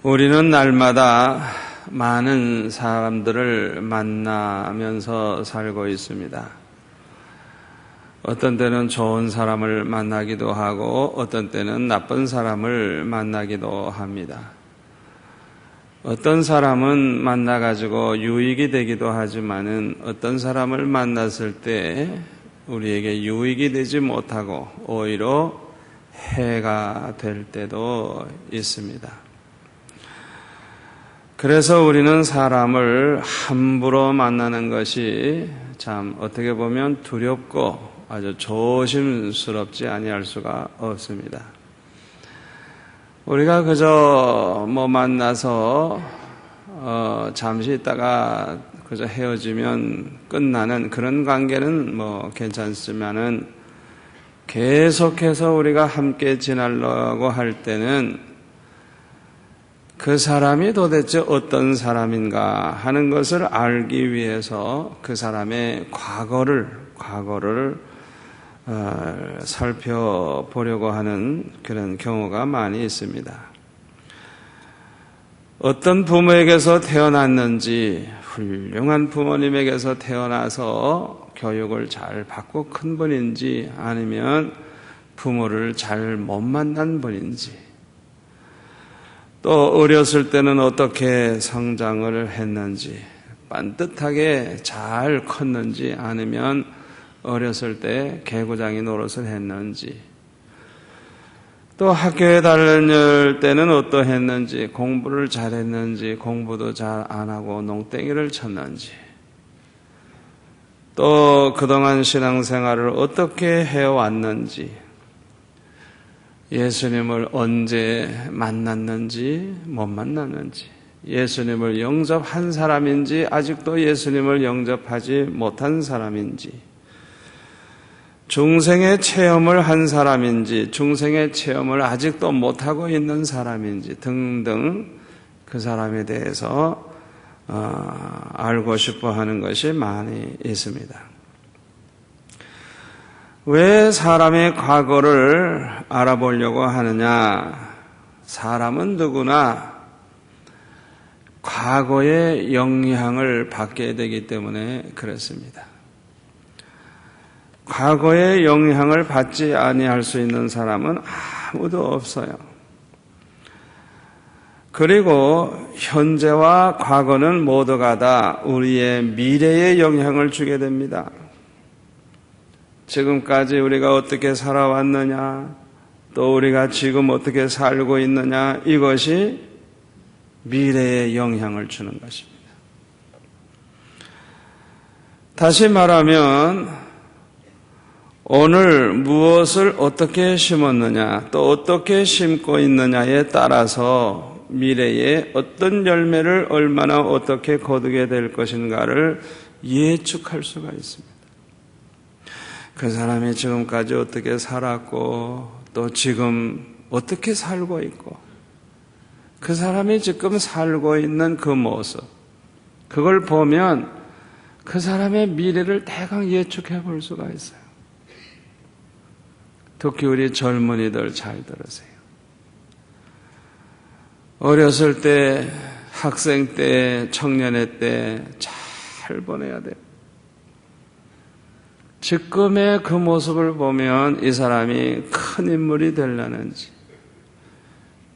우리는 날마다 많은 사람들을 만나면서 살고 있습니다. 어떤 때는 좋은 사람을 만나기도 하고 어떤 때는 나쁜 사람을 만나기도 합니다. 어떤 사람은 만나가지고 유익이 되기도 하지만은 어떤 사람을 만났을 때 우리에게 유익이 되지 못하고 오히려 해가 될 때도 있습니다. 그래서 우리는 사람을 함부로 만나는 것이 참 어떻게 보면 두렵고 아주 조심스럽지 아니할 수가 없습니다. 우리가 그저 만나서 잠시 있다가 그저 헤어지면 끝나는 그런 관계는 괜찮지만은 계속해서 우리가 함께 지내려고 할 때는 그 사람이 도대체 어떤 사람인가 하는 것을 알기 위해서 그 사람의 과거를 살펴보려고 하는 그런 경우가 많이 있습니다. 어떤 부모에게서 태어났는지 훌륭한 부모님에게서 태어나서 교육을 잘 받고 큰 분인지 아니면 부모를 잘 못 만난 분인지 또 어렸을 때는 어떻게 성장을 했는지 반듯하게 잘 컸는지 아니면 어렸을 때 개구장이 노릇을 했는지 또 학교에 다닐 때는 어떠했는지 공부를 잘했는지 공부도 잘 안 하고 농땡이를 쳤는지 또 그동안 신앙생활을 어떻게 해왔는지 예수님을 언제 만났는지 못 만났는지 예수님을 영접한 사람인지 아직도 예수님을 영접하지 못한 사람인지 중생의 체험을 한 사람인지 중생의 체험을 아직도 못하고 있는 사람인지 등등 그 사람에 대해서 알고 싶어 하는 것이 많이 있습니다. 왜 사람의 과거를 알아보려고 하느냐? 사람은 누구나 과거의 영향을 받게 되기 때문에 그렇습니다. 과거의 영향을 받지 아니할 수 있는 사람은 아무도 없어요. 그리고 현재와 과거는 모두가 다 우리의 미래에 영향을 주게 됩니다. 지금까지 우리가 어떻게 살아왔느냐, 또 우리가 지금 어떻게 살고 있느냐, 이것이 미래에 영향을 주는 것입니다. 다시 말하면 오늘 무엇을 어떻게 심었느냐, 또 어떻게 심고 있느냐에 따라서 미래에 어떤 열매를 얼마나 어떻게 거두게 될 것인가를 예측할 수가 있습니다. 그 사람이 지금까지 어떻게 살았고 또 지금 어떻게 살고 있고 그 사람이 지금 살고 있는 그 모습 그걸 보면 그 사람의 미래를 대강 예측해 볼 수가 있어요. 특히 우리 젊은이들 잘 들으세요. 어렸을 때, 학생 때, 청년의 때 잘 보내야 돼요. 지금의 그 모습을 보면 이 사람이 큰 인물이 되려는지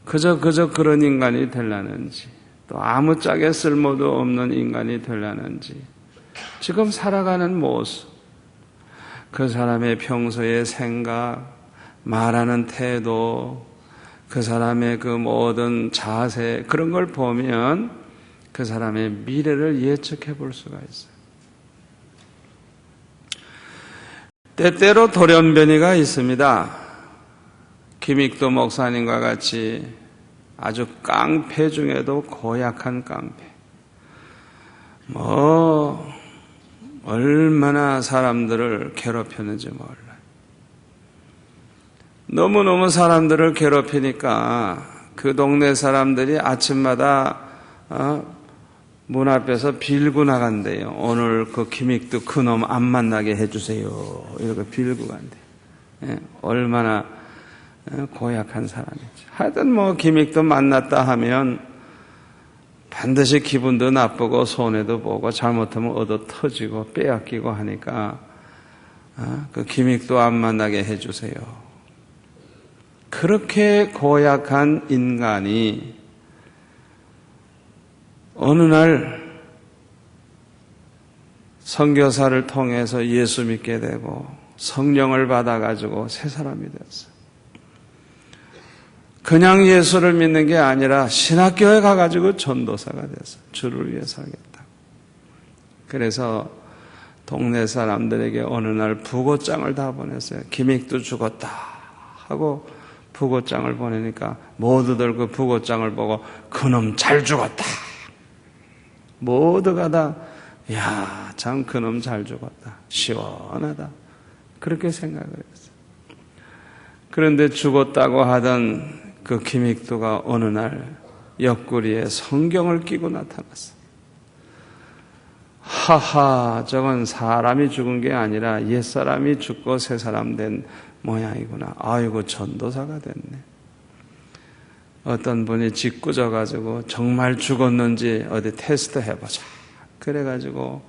그저 그런 인간이 되려는지 또 아무짝에 쓸모도 없는 인간이 되려는지 지금 살아가는 모습 그 사람의 평소의 생각 말하는 태도 그 사람의 그 모든 자세 그런 걸 보면 그 사람의 미래를 예측해 볼 수가 있어요. 때때로 돌연변이가 있습니다. 김익도 목사님과 같이 아주 깡패 중에도 고약한 깡패. 얼마나 사람들을 괴롭혔는지 몰라요. 너무너무 사람들을 괴롭히니까 그 동네 사람들이 아침마다 문 앞에서 빌고 나간대요. 오늘 그 김익도 그놈 안 만나게 해주세요. 이렇게 빌고 간대요. 얼마나 고약한 사람이지. 하여튼 김익도 만났다 하면 반드시 기분도 나쁘고 손해도 보고 잘못하면 얻어 터지고 빼앗기고 하니까 그 기믹도 안 만나게 해주세요. 그렇게 고약한 인간이 어느 날 선교사를 통해서 예수 믿게 되고 성령을 받아가지고 새 사람이 되었어요. 그냥 예수를 믿는 게 아니라 신학교에 가가지고 전도사가 됐어요. 주를 위해 살겠다. 그래서 동네 사람들에게 어느 날 부고장을 다 보냈어요. 기믹도 죽었다 하고 부고장을 보내니까 모두들 그 부고장을 보고 그놈 잘 죽었다. 모두가 다 야, 참 그놈 잘 죽었다. 시원하다. 그렇게 생각을 했어요. 그런데 죽었다고 하던 그 기믹도가 어느 날 옆구리에 성경을 끼고 나타났어. 하하, 저건 사람이 죽은 게 아니라 옛사람이 죽고 새사람 된 모양이구나. 아이고, 전도사가 됐네. 어떤 분이 짓궂어가지고 정말 죽었는지 어디 테스트 해보자. 그래가지고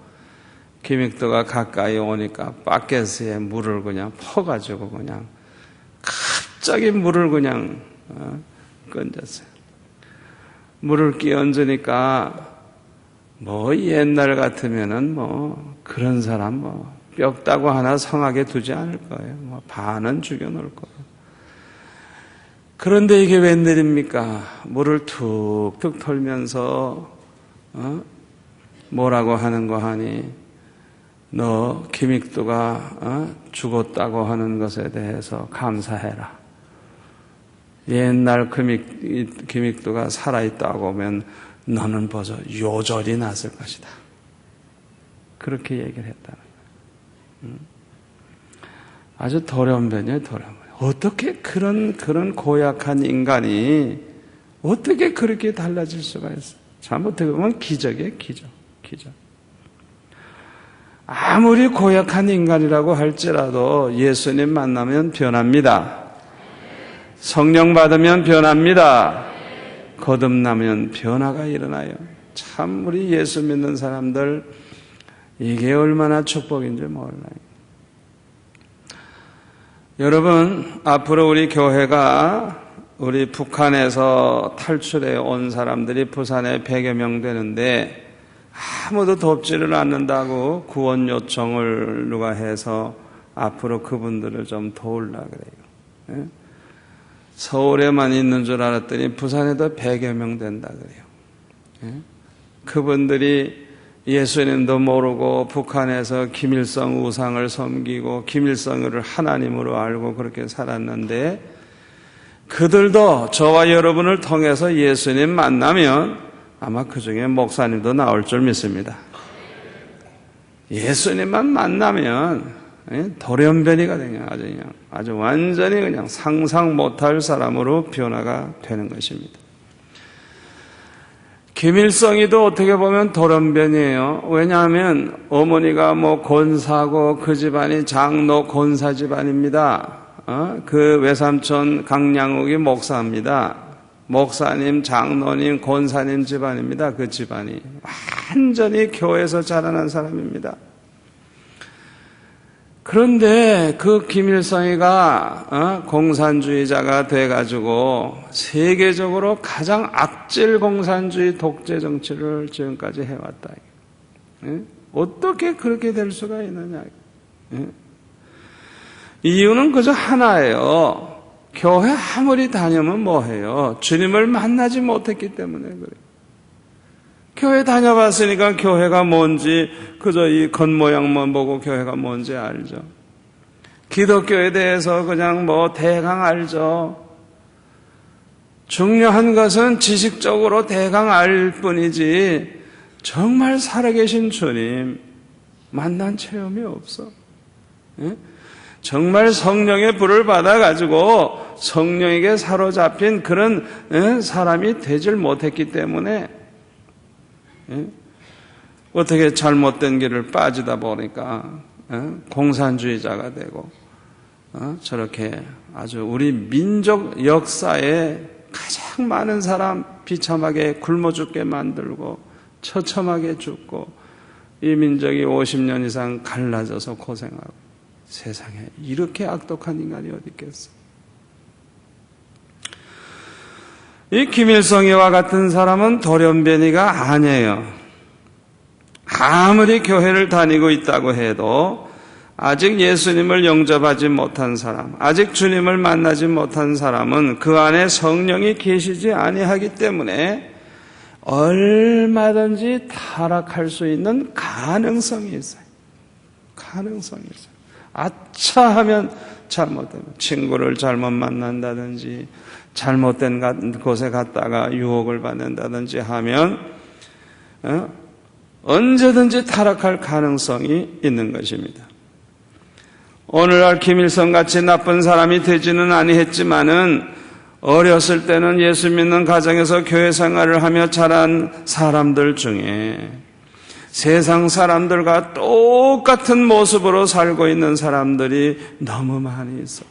기믹도가 가까이 오니까 바켓에 물을 그냥 퍼가지고 그냥 갑자기 물을 그냥 건졌어요. 물을 끼얹으니까 뭐 옛날 같으면은 뭐 그런 사람 뭐 뼈다구 하나 성하게 두지 않을 거예요. 뭐 반은 죽여놓을 거예요. 그런데 이게 웬일입니까? 물을 툭툭 털면서 뭐라고 하는 거 하니 너 기믹도가 죽었다고 하는 것에 대해서 감사해라. 옛날 기믹도가 살아있다고 하면 너는 벌써 요절이 났을 것이다. 그렇게 얘기를 했다는 거예요. 아주 돌연변이에요, 돌연변. 어떻게 그런 고약한 인간이 어떻게 그렇게 달라질 수가 있어요? 잘못해 보면 기적이에요, 기적. 아무리 고약한 인간이라고 할지라도 예수님 만나면 변합니다. 성령 받으면 변합니다. 거듭나면 변화가 일어나요. 참 우리 예수 믿는 사람들 이게 얼마나 축복인지 몰라요. 여러분, 앞으로 우리 교회가 우리 북한에서 탈출해 온 사람들이 부산에 100여 명 되는데 아무도 돕지를 않는다고 구원 요청을 누가 해서 앞으로 그분들을 좀 도우려고 그래요. 서울에만 있는 줄 알았더니 부산에도 100여 명 된다 그래요. 그분들이 예수님도 모르고 북한에서 김일성 우상을 섬기고 김일성을 하나님으로 알고 그렇게 살았는데 그들도 저와 여러분을 통해서 예수님 만나면 아마 그 중에 목사님도 나올 줄 믿습니다. 예수님만 만나면 돌연변이가 되냐 아주 완전히 그냥 상상 못할 사람으로 변화가 되는 것입니다. 김일성이도 어떻게 보면 돌연변이에요. 왜냐하면 어머니가 뭐 권사고 그 집안이 장로 권사 집안입니다. 그 외삼촌 강량욱이 목사입니다. 목사님, 장로님, 권사님 집안입니다. 그 집안이 완전히 교회에서 자라난 사람입니다. 그런데 그 김일성이가 공산주의자가 돼가지고 세계적으로 가장 악질 공산주의 독재 정치를 지금까지 해왔다. 어떻게 그렇게 될 수가 있느냐. 이유는 그저 하나예요. 교회 아무리 다니면 뭐해요? 주님을 만나지 못했기 때문에 그래요. 교회 다녀봤으니까 교회가 뭔지 그저 이 겉모양만 보고 교회가 뭔지 알죠. 기독교에 대해서 그냥 뭐 대강 알죠. 중요한 것은 지식적으로 대강 알 뿐이지 정말 살아계신 주님 만난 체험이 없어. 정말 성령의 불을 받아가지고 성령에게 사로잡힌 그런 사람이 되질 못했기 때문에 어떻게 잘못된 길을 빠지다 보니까 공산주의자가 되고 저렇게 아주 우리 민족 역사에 가장 한창 많은 사람 비참하게 굶어 죽게 만들고 처참하게 죽고 이 민족이 50년 이상 갈라져서 고생하고 세상에 이렇게 악독한 인간이 어디 있겠어. 이 김일성이와 같은 사람은 돌연변이가 아니에요. 아무리 교회를 다니고 있다고 해도 아직 예수님을 영접하지 못한 사람, 아직 주님을 만나지 못한 사람은 그 안에 성령이 계시지 아니하기 때문에 얼마든지 타락할 수 있는 가능성이 있어요. 가능성이 있어요. 아차 하면 잘못되면 친구를 잘못 만난다든지 잘못된 곳에 갔다가 유혹을 받는다든지 하면 언제든지 타락할 가능성이 있는 것입니다. 오늘날 김일성같이 나쁜 사람이 되지는 아니했지만은 어렸을 때는 예수 믿는 가정에서 교회 생활을 하며 자란 사람들 중에 세상 사람들과 똑같은 모습으로 살고 있는 사람들이 너무 많이 있어.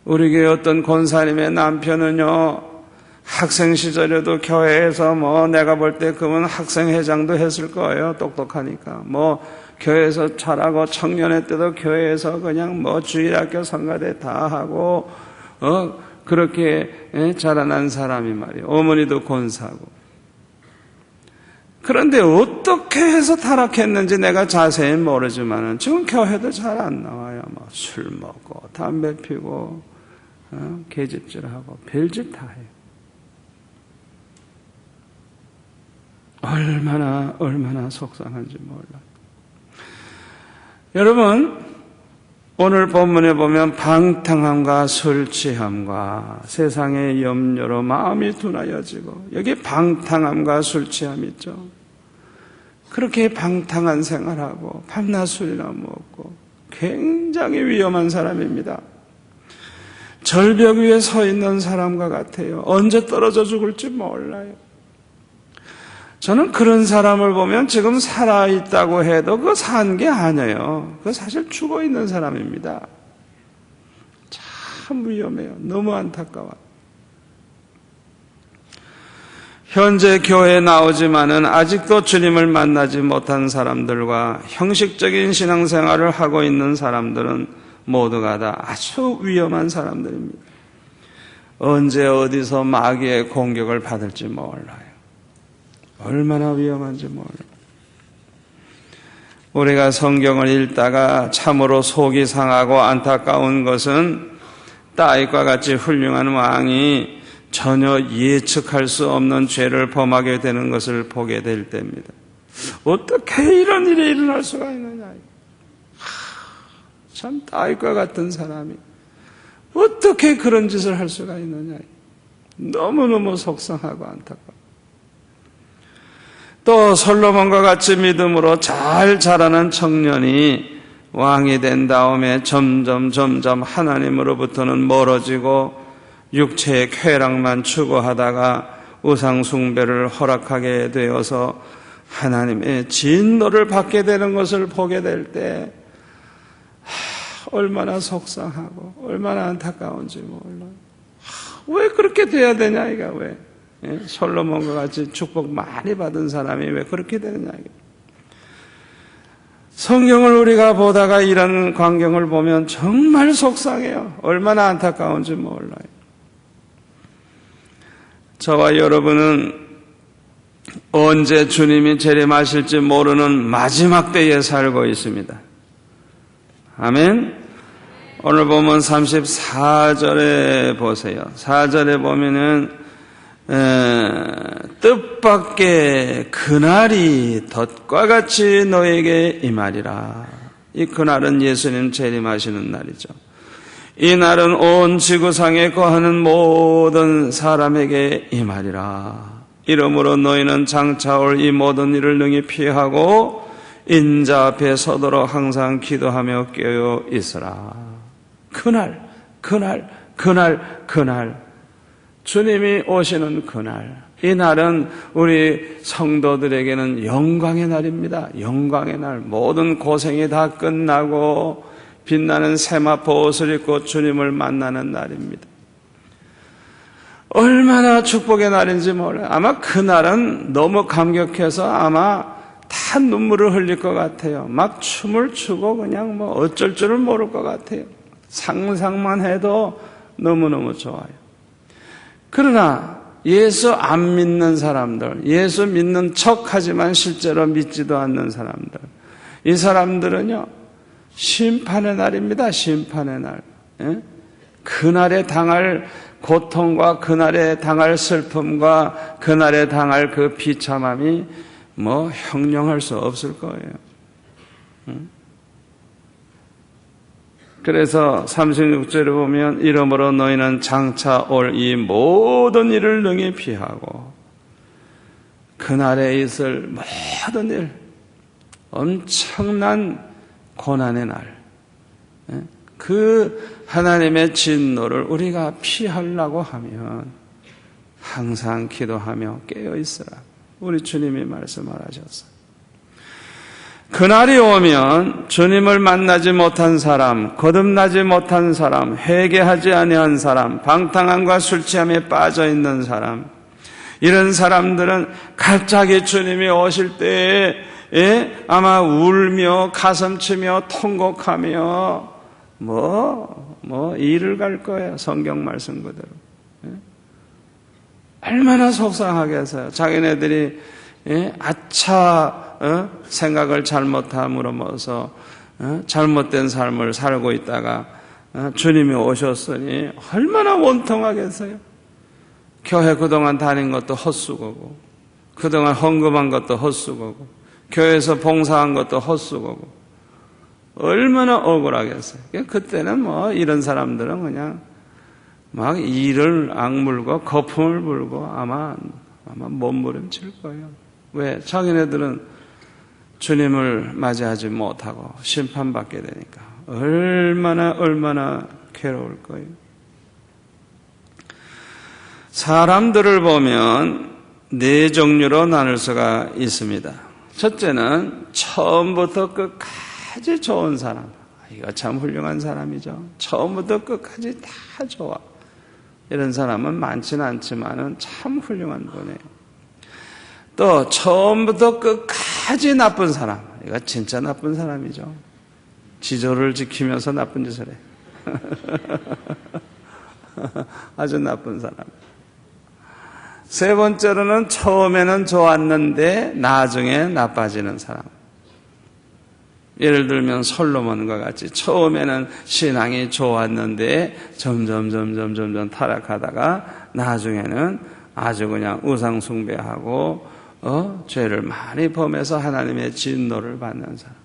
우리 교회 어떤 권사님의 남편은요, 학생 시절에도 교회에서 내가 볼 때 그분 학생회장도 했을 거예요. 똑똑하니까. 교회에서 자라고 청년회 때도 교회에서 그냥 주일학교 성가대 다 하고, 그렇게 자라난 사람이 말이에요. 어머니도 권사고. 그런데 어떻게 해서 타락했는지 내가 자세히 모르지만은 지금 교회도 잘 안 나와요. 술 먹고, 담배 피고, 계집질하고, 별짓 다 해요. 얼마나 속상한지 몰라. 여러분, 오늘 본문에 보면 방탕함과 술 취함과 세상의 염려로 마음이 둔하여지고, 여기 방탕함과 술 취함 있죠. 그렇게 방탕한 생활하고 밤낮 술이나 먹고 굉장히 위험한 사람입니다. 절벽 위에 서 있는 사람과 같아요. 언제 떨어져 죽을지 몰라요. 저는 그런 사람을 보면 지금 살아있다고 해도 그거 산 게 아니에요. 그거 사실 죽어 있는 사람입니다. 참 위험해요. 너무 안타까워요. 현재 교회에 나오지만은 아직도 주님을 만나지 못한 사람들과 형식적인 신앙생활을 하고 있는 사람들은 모두가 다 아주 위험한 사람들입니다. 언제 어디서 마귀의 공격을 받을지 몰라요. 얼마나 위험한지 몰라요. 우리가 성경을 읽다가 참으로 속이 상하고 안타까운 것은 다윗과 같이 훌륭한 왕이 전혀 예측할 수 없는 죄를 범하게 되는 것을 보게 될 때입니다. 어떻게 이런 일이 일어날 수가 있느냐. 참 다윗과 같은 사람이 어떻게 그런 짓을 할 수가 있느냐. 너무너무 속상하고 안타까워. 또 솔로몬과 같이 믿음으로 잘 자라는 청년이 왕이 된 다음에 점점 하나님으로부터는 멀어지고 육체의 쾌락만 추구하다가 우상 숭배를 허락하게 되어서 하나님의 진노를 받게 되는 것을 보게 될 때 얼마나 속상하고 얼마나 안타까운지 몰라요. 왜 그렇게 돼야 되냐 이가 왜? 솔로몬과 같이 축복 많이 받은 사람이 왜 그렇게 되느냐 이게. 성경을 우리가 보다가 이런 광경을 보면 정말 속상해요. 얼마나 안타까운지 몰라요. 저와 여러분은 언제 주님이 재림하실지 모르는 마지막 때에 살고 있습니다. 아멘. 오늘 보면 34절에 보세요. 4절에 보면은 뜻밖의 그날이 덫과 같이 너에게 임하리라. 이 그날은 예수님 재림하시는 날이죠. 이 날은 온 지구상에 거하는 모든 사람에게 임하리라. 이러므로 너희는 장차 올 이 모든 일을 능히 피하고 인자 앞에 서도록 항상 기도하며 깨어 있으라. 그날 주님이 오시는 그날, 이 날은 우리 성도들에게는 영광의 날입니다. 영광의 날. 모든 고생이 다 끝나고 빛나는 세마포 옷을 입고 주님을 만나는 날입니다. 얼마나 축복의 날인지 몰라요. 아마 그날은 너무 감격해서 아마 다 눈물을 흘릴 것 같아요. 막 춤을 추고 그냥 뭐 어쩔 줄을 모를 것 같아요. 상상만 해도 너무너무 좋아요. 그러나 예수 안 믿는 사람들, 예수 믿는 척하지만 실제로 믿지도 않는 사람들, 이 사람들은요 심판의 날입니다. 심판의 날. 예? 그날에 당할 고통과 그날에 당할 슬픔과 그날에 당할 그 비참함이 뭐 형용할 수 없을 거예요. 그래서 36절에 보면 이러므로 너희는 장차 올 이 모든 일을 능히 피하고 그날에 있을 모든 일, 엄청난 고난의 날, 그 하나님의 진노를 우리가 피하려고 하면 항상 기도하며 깨어있으라. 우리 주님이 말씀하셨어요. 그날이 오면 주님을 만나지 못한 사람, 거듭나지 못한 사람, 회개하지 아니한 사람, 방탕함과 술 취함에 빠져있는 사람, 이런 사람들은 갑자기 주님이 오실 때에 아마 울며 가슴치며 통곡하며 일을 갈 거예요. 성경 말씀 그대로. 얼마나 속상하겠어요. 자기네들이 생각을 잘못함으로 모서 잘못된 삶을 살고 있다가 주님이 오셨으니 얼마나 원통하겠어요. 교회 그동안 다닌 것도 헛수고고, 그동안 헌금한 것도 헛수고고, 교회에서 봉사한 것도 헛수고고, 얼마나 억울하겠어요. 그때는 이런 사람들은 그냥 막 이를 악물고 거품을 불고 아마 몸부림칠 거예요. 왜? 자기네들은 주님을 맞이하지 못하고 심판받게 되니까 얼마나 괴로울 거예요. 사람들을 보면 네 종류로 나눌 수가 있습니다. 첫째는 처음부터 끝까지 좋은 사람. 이거 참 훌륭한 사람이죠. 처음부터 끝까지 다 좋아. 이런 사람은 많지는 않지만 참 훌륭한 분이에요. 또 처음부터 끝까지 나쁜 사람. 이거 진짜 나쁜 사람이죠. 지조를 지키면서 나쁜 짓을 해. 아주 나쁜 사람. 세 번째로는 처음에는 좋았는데 나중에 나빠지는 사람. 예를 들면 솔로몬과 같이 처음에는 신앙이 좋았는데 점점 타락하다가 나중에는 아주 그냥 우상 숭배하고 죄를 많이 범해서 하나님의 진노를 받는 사람.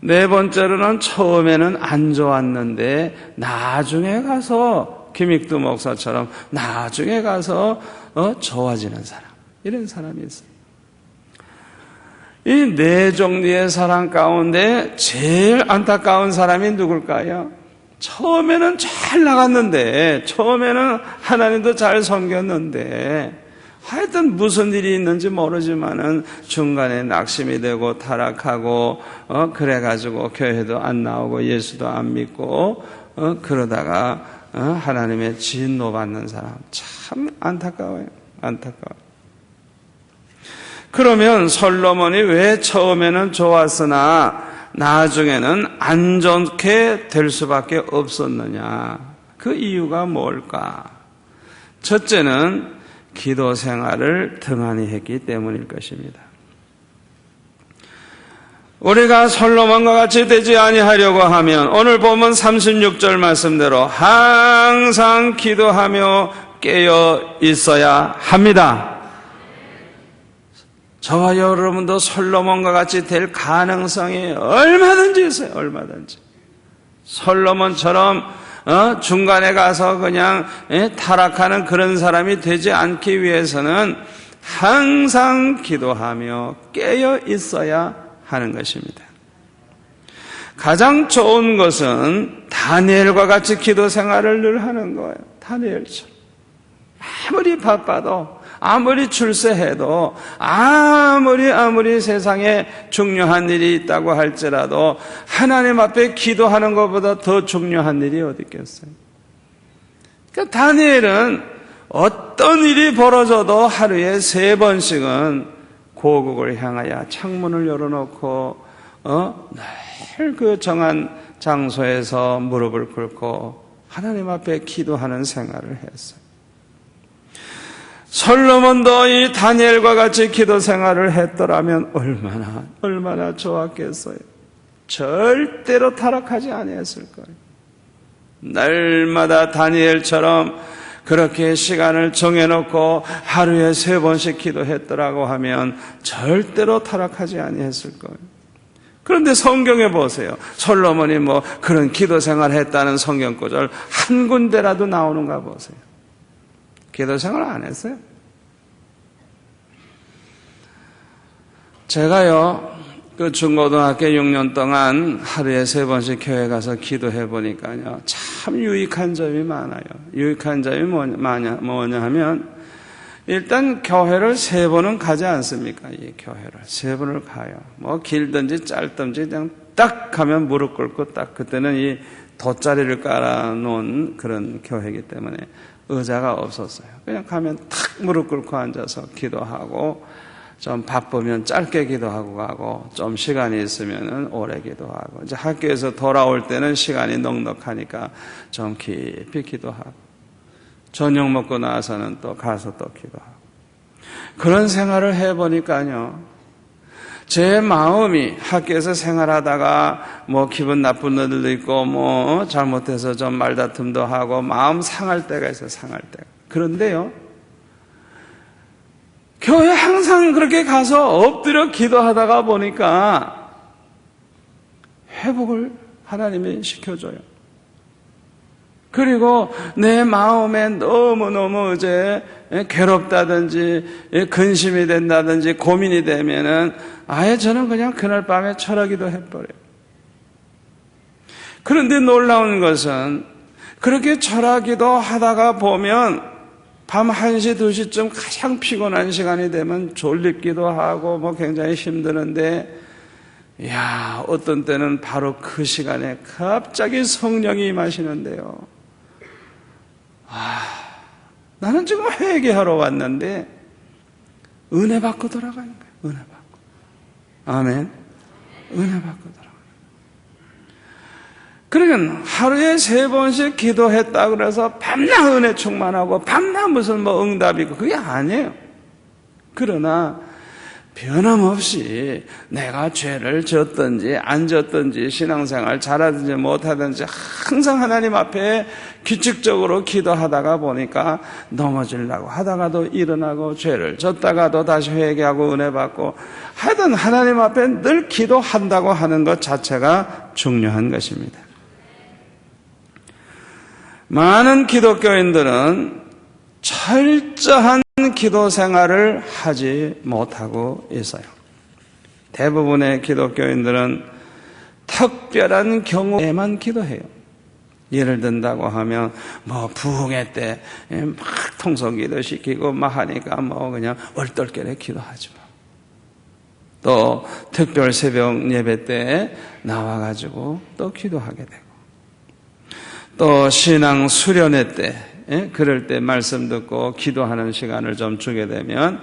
네 번째로는 처음에는 안 좋았는데 나중에 가서 김익두 목사처럼 나중에 가서 좋아지는 사람. 이런 사람이 있어요. 이 네 종류의 사람 가운데 제일 안타까운 사람이 누굴까요? 처음에는 잘 나갔는데, 처음에는 하나님도 잘 섬겼는데, 하여튼 무슨 일이 있는지 모르지만은 중간에 낙심이 되고 타락하고 그래가지고 교회도 안 나오고 예수도 안 믿고 그러다가 하나님의 진노 받는 사람. 참 안타까워요. 안타까워요. 그러면 솔로몬이 왜 처음에는 좋았으나 나중에는 안 좋게 될 수밖에 없었느냐? 그 이유가 뭘까? 첫째는 기도 생활을 등한히 했기 때문일 것입니다. 우리가 솔로몬과 같이 되지 아니하려고 하면 오늘 보면 36절 말씀대로 항상 기도하며 깨어 있어야 합니다. 저와 여러분도 솔로몬과 같이 될 가능성이 얼마든지 있어요. 얼마든지. 솔로몬처럼 중간에 가서 그냥 타락하는 그런 사람이 되지 않기 위해서는 항상 기도하며 깨어 있어야 하는 것입니다. 가장 좋은 것은 다니엘과 같이 기도 생활을 늘 하는 거예요. 다니엘처럼. 아무리 바빠도, 아무리 출세해도, 아무리 세상에 중요한 일이 있다고 할지라도 하나님 앞에 기도하는 것보다 더 중요한 일이 어디 있겠어요? 그러니까 다니엘은 어떤 일이 벌어져도 하루에 3번씩은 고국을 향하여 창문을 열어놓고 늘 그 정한 장소에서 무릎을 꿇고 하나님 앞에 기도하는 생활을 했어요. 솔로몬도 이 다니엘과 같이 기도 생활을 했더라면 얼마나 좋았겠어요. 절대로 타락하지 아니했을 거예요. 날마다 다니엘처럼 그렇게 시간을 정해놓고 하루에 3번씩 기도했더라고 하면 절대로 타락하지 아니했을 거예요. 그런데 성경에 보세요. 솔로몬이 뭐 그런 기도 생활을 했다는 성경 구절 한 군데라도 나오는가 보세요. 기도 생활 안 했어요. 제가요, 그 중고등학교 6년 동안 하루에 3번씩 교회 가서 기도해 보니까요, 참 유익한 점이 많아요. 유익한 점이 뭐냐 하면, 일단 교회를 3번은 가지 않습니까? 이 교회를 3번을 가요. 뭐 길든지 짧든지 그냥 딱 가면 무릎 꿇고 딱 그때는 이 돗자리를 깔아놓은 그런 교회이기 때문에 의자가 없었어요. 그냥 가면 탁 무릎 꿇고 앉아서 기도하고, 좀 바쁘면 짧게 기도하고 가고, 좀 시간이 있으면 오래 기도하고, 이제 학교에서 돌아올 때는 시간이 넉넉하니까 좀 깊이 기도하고, 저녁 먹고 나서는 또 가서 또 기도하고. 그런 생활을 해보니까요, 제 마음이 학교에서 생활하다가 뭐 기분 나쁜 날도 있고, 뭐 잘못해서 좀 말다툼도 하고, 마음 상할 때가 있어요, 상할 때가. 그런데요, 교회 항상 그렇게 가서 엎드려 기도하다가 보니까 회복을 하나님이 시켜줘요. 그리고 내 마음에 너무너무 이제 괴롭다든지 근심이 된다든지 고민이 되면은 아예 저는 그냥 그날 밤에 철학기도 해버려요. 그런데 놀라운 것은 그렇게 철학기도 하다가 보면 밤 1시, 2시쯤 가장 피곤한 시간이 되면 졸립기도 하고 뭐 굉장히 힘드는데, 어떤 때는 바로 그 시간에 갑자기 성령이 임하시는데요. 나는 지금 회개하러 왔는데 은혜 받고 돌아가는 거예요. 은혜 받고. 아멘. 은혜 받고 돌아가는 거예요. 그러니까 하루에 3번씩 기도했다 그래서 밤낮 은혜 충만하고 밤낮 무슨 뭐 응답이고 그게 아니에요. 그러나 변함없이 내가 죄를 졌든지 안 졌든지 신앙생활 잘하든지 못하든지 항상 하나님 앞에 규칙적으로 기도하다가 보니까 넘어지려고 하다가도 일어나고 죄를 졌다가도 다시 회개하고 은혜 받고 하여튼 하나님 앞에 늘 기도한다고 하는 것 자체가 중요한 것입니다. 많은 기독교인들은 철저한 기도 생활을 하지 못하고 있어요. 대부분의 기독교인들은 특별한 경우에만 기도해요. 예를 든다고 하면 뭐 부흥회 때 막 통성기도 시키고 막 하니까 뭐 그냥 얼떨결에 기도하지 뭐. 또 특별 새벽 예배 때 나와가지고 또 기도하게 되고, 또 신앙 수련회 때 그럴 때 말씀 듣고 기도하는 시간을 좀 주게 되면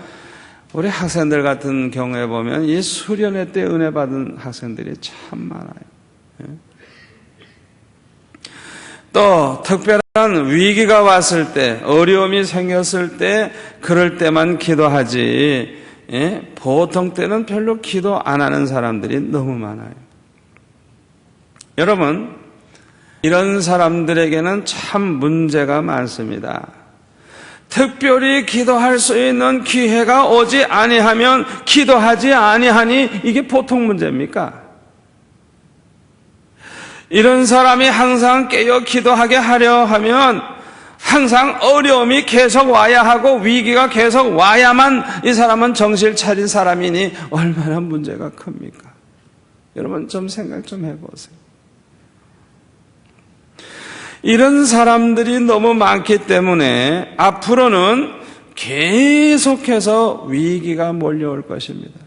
우리 학생들 같은 경우에 보면 이 수련회 때 은혜 받은 학생들이 참 많아요. 또 특별한 위기가 왔을 때, 어려움이 생겼을 때 그럴 때만 기도하지 보통 때는 별로 기도 안 하는 사람들이 너무 많아요. 여러분, 이런 사람들에게는 참 문제가 많습니다. 특별히 기도할 수 있는 기회가 오지 아니하면 기도하지 아니하니 이게 보통 문제입니까? 이런 사람이 항상 깨어 기도하게 하려 하면 항상 어려움이 계속 와야 하고 위기가 계속 와야만 이 사람은 정신 차린 사람이니 얼마나 문제가 큽니까? 여러분 좀 생각 좀 해보세요. 이런 사람들이 너무 많기 때문에 앞으로는 계속해서 위기가 몰려올 것입니다.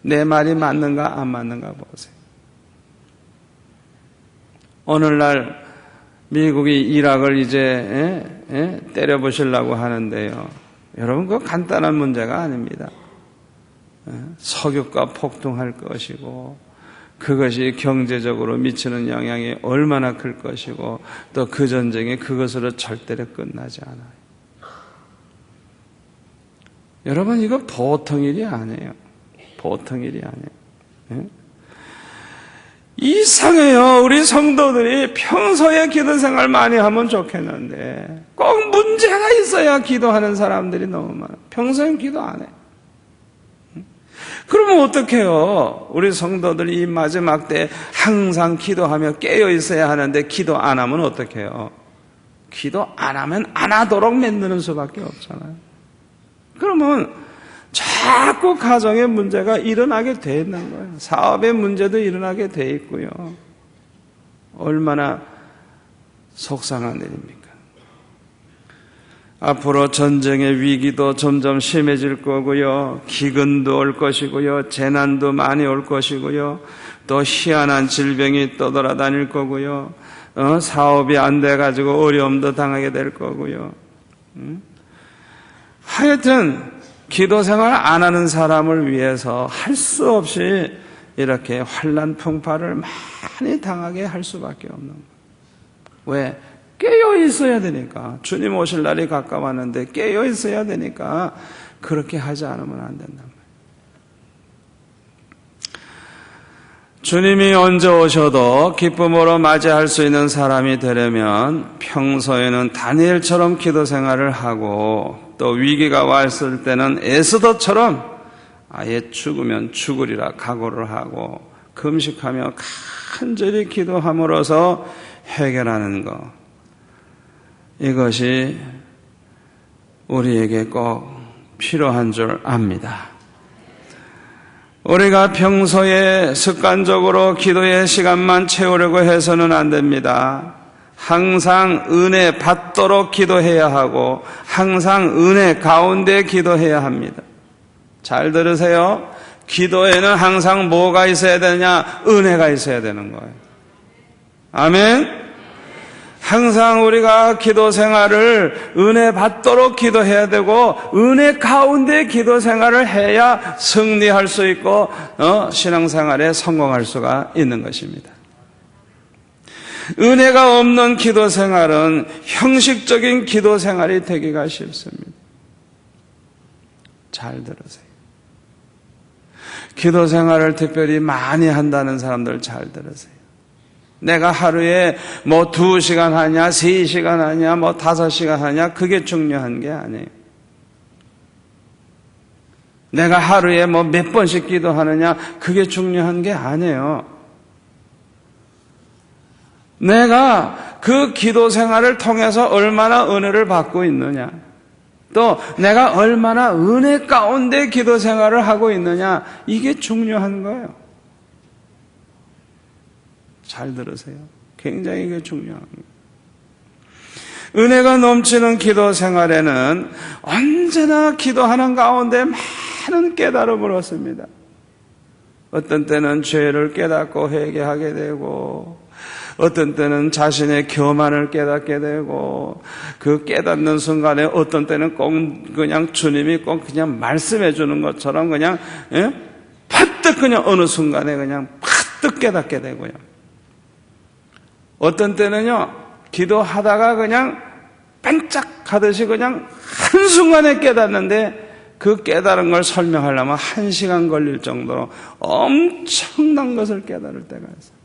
내 말이 맞는가 안 맞는가 보세요. 오늘날 미국이 이락을 이제 때려부시려고 하는데요. 여러분, 그거 간단한 문제가 아닙니다. 석유가 폭등할 것이고 그것이 경제적으로 미치는 영향이 얼마나 클 것이고 또 그 전쟁이 그것으로 절대로 끝나지 않아요. 여러분, 이거 보통 일이 아니에요. 보통 일이 아니에요. 이상해요. 우리 성도들이 평소에 기도 생활 많이 하면 좋겠는데 꼭 문제가 있어야 기도하는 사람들이 너무 많아요. 평소엔 기도 안 해. 그러면 어떡해요? 우리 성도들이 이 마지막 때 항상 기도하며 깨어 있어야 하는데 기도 안 하면 어떡해요? 기도 안 하면 안 하도록 만드는 수밖에 없잖아요. 그러면 자꾸 가정에 문제가 일어나게 돼 있는 거예요. 사업의 문제도 일어나게 돼 있고요. 얼마나 속상한 일입니까? 앞으로 전쟁의 위기도 점점 심해질 거고요. 기근도 올 것이고요. 재난도 많이 올 것이고요. 또 희한한 질병이 떠돌아다닐 거고요. 사업이 안 돼가지고 어려움도 당하게 될 거고요. 하여튼 기도 생활 안 하는 사람을 위해서 할 수 없이 이렇게 환난 풍파를 많이 당하게 할 수밖에 없는 거예요. 왜? 깨어 있어야 되니까. 주님 오실 날이 가까웠는데 깨어 있어야 되니까 그렇게 하지 않으면 안 된단 말이에요. 주님이 언제 오셔도 기쁨으로 맞이할 수 있는 사람이 되려면 평소에는 다니엘처럼 기도 생활을 하고 또 위기가 왔을 때는 에스더처럼 아예 죽으면 죽으리라 각오를 하고 금식하며 간절히 기도함으로써 해결하는 것. 이것이 우리에게 꼭 필요한 줄 압니다. 우리가 평소에 습관적으로 기도의 시간만 채우려고 해서는 안 됩니다. 항상 은혜 받도록 기도해야 하고 항상 은혜 가운데 기도해야 합니다. 잘 들으세요. 기도에는 항상 뭐가 있어야 되냐? 은혜가 있어야 되는 거예요. 아멘. 항상 우리가 기도 생활을 은혜 받도록 기도해야 되고 은혜 가운데 기도 생활을 해야 승리할 수 있고 신앙생활에 성공할 수가 있는 것입니다. 은혜가 없는 기도 생활은 형식적인 기도 생활이 되기가 쉽습니다. 잘 들으세요. 기도 생활을 특별히 많이 한다는 사람들 잘 들으세요. 내가 하루에 2시간 하냐, 3시간 하냐, 5시간 하냐, 그게 중요한 게 아니에요. 내가 하루에 몇 번씩 기도하느냐, 그게 중요한 게 아니에요. 내가 그 기도 생활을 통해서 얼마나 은혜를 받고 있느냐, 또 내가 얼마나 은혜 가운데 기도 생활을 하고 있느냐, 이게 중요한 거예요. 잘 들으세요. 굉장히 이게 중요합니다. 은혜가 넘치는 기도 생활에는 언제나 기도하는 가운데 많은 깨달음을 얻습니다. 어떤 때는 죄를 깨닫고 회개하게 되고 어떤 때는 자신의 교만을 깨닫게 되고 그 깨닫는 순간에 어떤 때는 꼭 그냥 주님이 꼭 그냥 말씀해 주는 것처럼 그냥 퍼뜩 그냥 어느 순간에 그냥 퍼뜩 깨닫게 되고요. 어떤 때는요, 기도하다가 그냥 반짝하듯이 그냥 한순간에 깨닫는데 그 깨달은 걸 설명하려면 1시간 걸릴 정도로 엄청난 것을 깨달을 때가 있어요.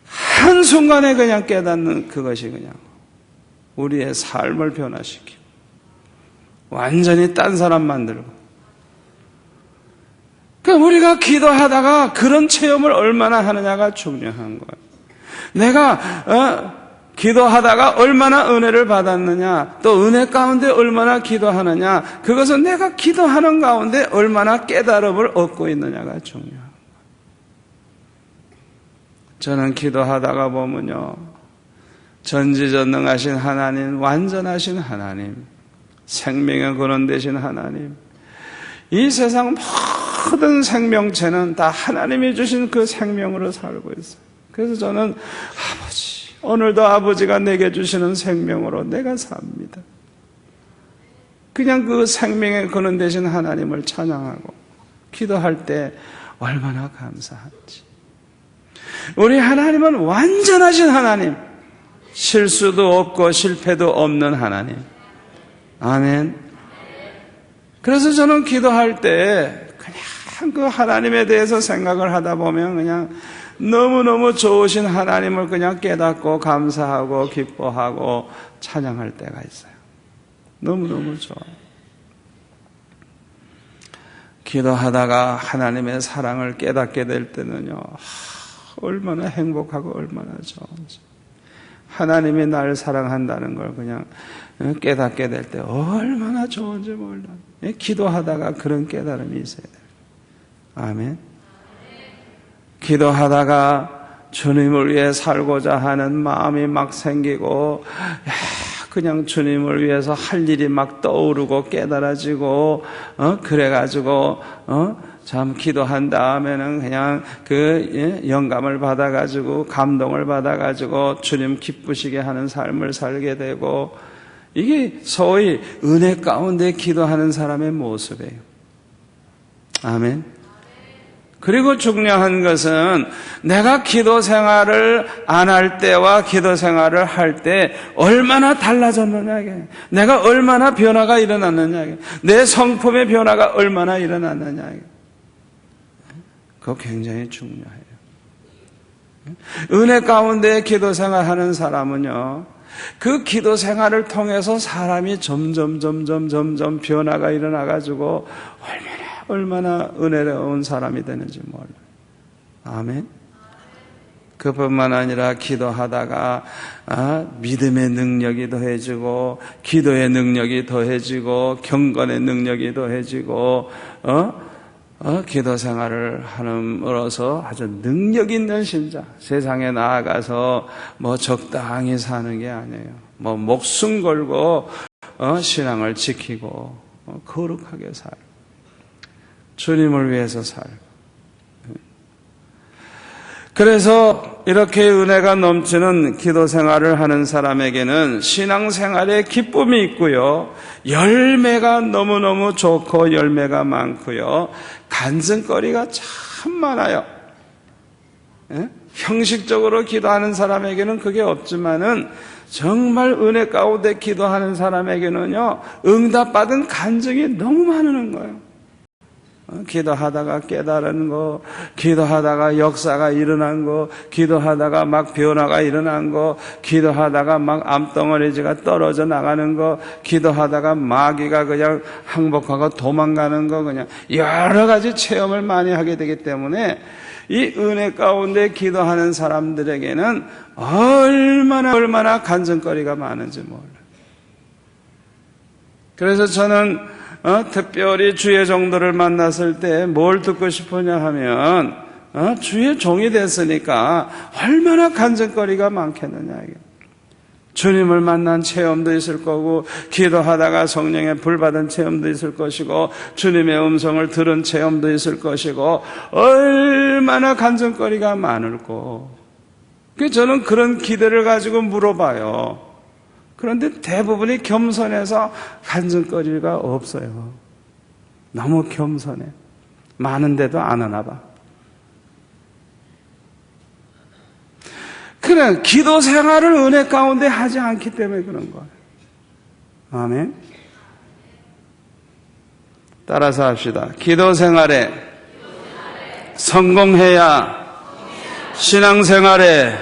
한순간에 그냥 깨닫는 그것이 그냥 우리의 삶을 변화시키고 완전히 딴 사람 만들고 그러니까 우리가 기도하다가 그런 체험을 얼마나 하느냐가 중요한 거예요. 내가 기도하다가 얼마나 은혜를 받았느냐, 또 은혜 가운데 얼마나 기도하느냐, 그것은 내가 기도하는 가운데 얼마나 깨달음을 얻고 있느냐가 중요합니다. 저는 기도하다가 보면요, 전지전능하신 하나님, 완전하신 하나님, 생명의 근원 되신 하나님, 이 세상 모든 생명체는 다 하나님이 주신 그 생명으로 살고 있어요. 그래서 저는 아버지, 오늘도 아버지가 내게 주시는 생명으로 내가 삽니다. 그냥 그 생명의 근원 되신 하나님을 찬양하고 기도할 때 얼마나 감사한지. 우리 하나님은 완전하신 하나님, 실수도 없고 실패도 없는 하나님. 아멘. 그래서 저는 기도할 때 그냥 그 하나님에 대해서 생각을 하다 보면 그냥 너무너무 좋으신 하나님을 그냥 깨닫고 감사하고 기뻐하고 찬양할 때가 있어요. 너무너무 좋아요. 기도하다가 하나님의 사랑을 깨닫게 될 때는요, 얼마나 행복하고 얼마나 좋은지. 하나님이 나를 사랑한다는 걸 그냥 깨닫게 될 때 얼마나 좋은지 몰라요. 기도하다가 그런 깨달음이 있어야 돼요. 아멘. 기도하다가 주님을 위해 살고자 하는 마음이 막 생기고 그냥 주님을 위해서 할 일이 막 떠오르고 깨달아지고 그래가지고 참 기도한 다음에는 그냥 그 영감을 받아가지고 감동을 받아가지고 주님 기쁘시게 하는 삶을 살게 되고, 이게 소위 은혜 가운데 기도하는 사람의 모습이에요. 아멘. 그리고 중요한 것은 내가 기도 생활을 안 할 때와 기도 생활을 할 때 얼마나 달라졌느냐, 내가 얼마나 변화가 일어났느냐, 내 성품의 변화가 얼마나 일어났느냐, 그거 굉장히 중요해요. 은혜 가운데 기도 생활하는 사람은요, 그 기도 생활을 통해서 사람이 점점 변화가 일어나가지고 얼마나 은혜로운 사람이 되는지 몰라요. 아멘. 그뿐만 아니라 기도하다가 믿음의 능력이 더해지고, 기도의 능력이 더해지고, 경건의 능력이 더해지고, 기도 생활을 함으로써 아주 능력 있는 신자, 세상에 나아가서 뭐 적당히 사는 게 아니에요. 뭐 목숨 걸고 신앙을 지키고 거룩하게 살고 주님을 위해서 살고. 그래서 이렇게 은혜가 넘치는 기도 생활을 하는 사람에게는 신앙생활에 기쁨이 있고요, 열매가 너무너무 좋고 열매가 많고요, 간증거리가 참 많아요. 형식적으로 기도하는 사람에게는 그게 없지만은 정말 은혜 가운데 기도하는 사람에게는요, 응답받은 간증이 너무 많은 거예요. 기도하다가 깨달은 거, 기도하다가 역사가 일어난 거, 기도하다가 막 변화가 일어난 거, 기도하다가 막 암덩어리지가 떨어져 나가는 거, 기도하다가 마귀가 그냥 항복하고 도망가는 거, 그냥 여러 가지 체험을 많이 하게 되기 때문에 이 은혜 가운데 기도하는 사람들에게는 얼마나 간증거리가 많은지 몰라요. 그래서 저는 특별히 주의 종들을 만났을 때 뭘 듣고 싶으냐 하면 주의 종이 됐으니까 얼마나 간증거리가 많겠느냐. 주님을 만난 체험도 있을 거고, 기도하다가 성령의 불 받은 체험도 있을 것이고, 주님의 음성을 들은 체험도 있을 것이고, 얼마나 간증거리가 많을고. 그래서 저는 그런 기대를 가지고 물어봐요. 그런데 대부분이 겸손해서 간증거리가 없어요. 너무 겸손해. 많은데도 안 하나 봐. 그래, 기도 생활을 은혜 가운데 하지 않기 때문에 그런 거예요. 아멘. 따라서 합시다. 기도 생활에 성공해야 신앙생활에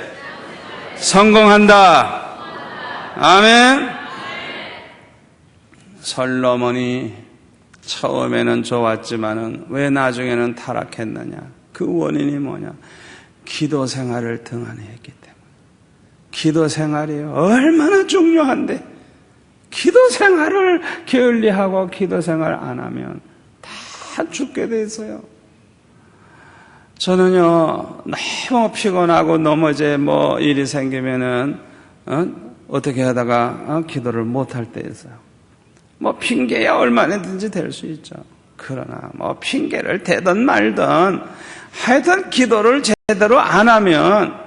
성공한다. 아멘. 솔로몬이 처음에는 좋았지만은 왜 나중에는 타락했느냐? 그 원인이 뭐냐? 기도 생활을 등한히 했기 때문에. 기도 생활이 얼마나 중요한데, 기도 생활을 게을리하고 기도 생활 안 하면 다 죽게 돼 있어요. 저는요, 너무 피곤하고 넘어져 뭐 일이 생기면은 어떻게 하다가 기도를 못할 때 있어요. 뭐 핑계야 얼마든지 될 수 있죠. 그러나 뭐 핑계를 대든 말든 하여튼 기도를 제대로 안 하면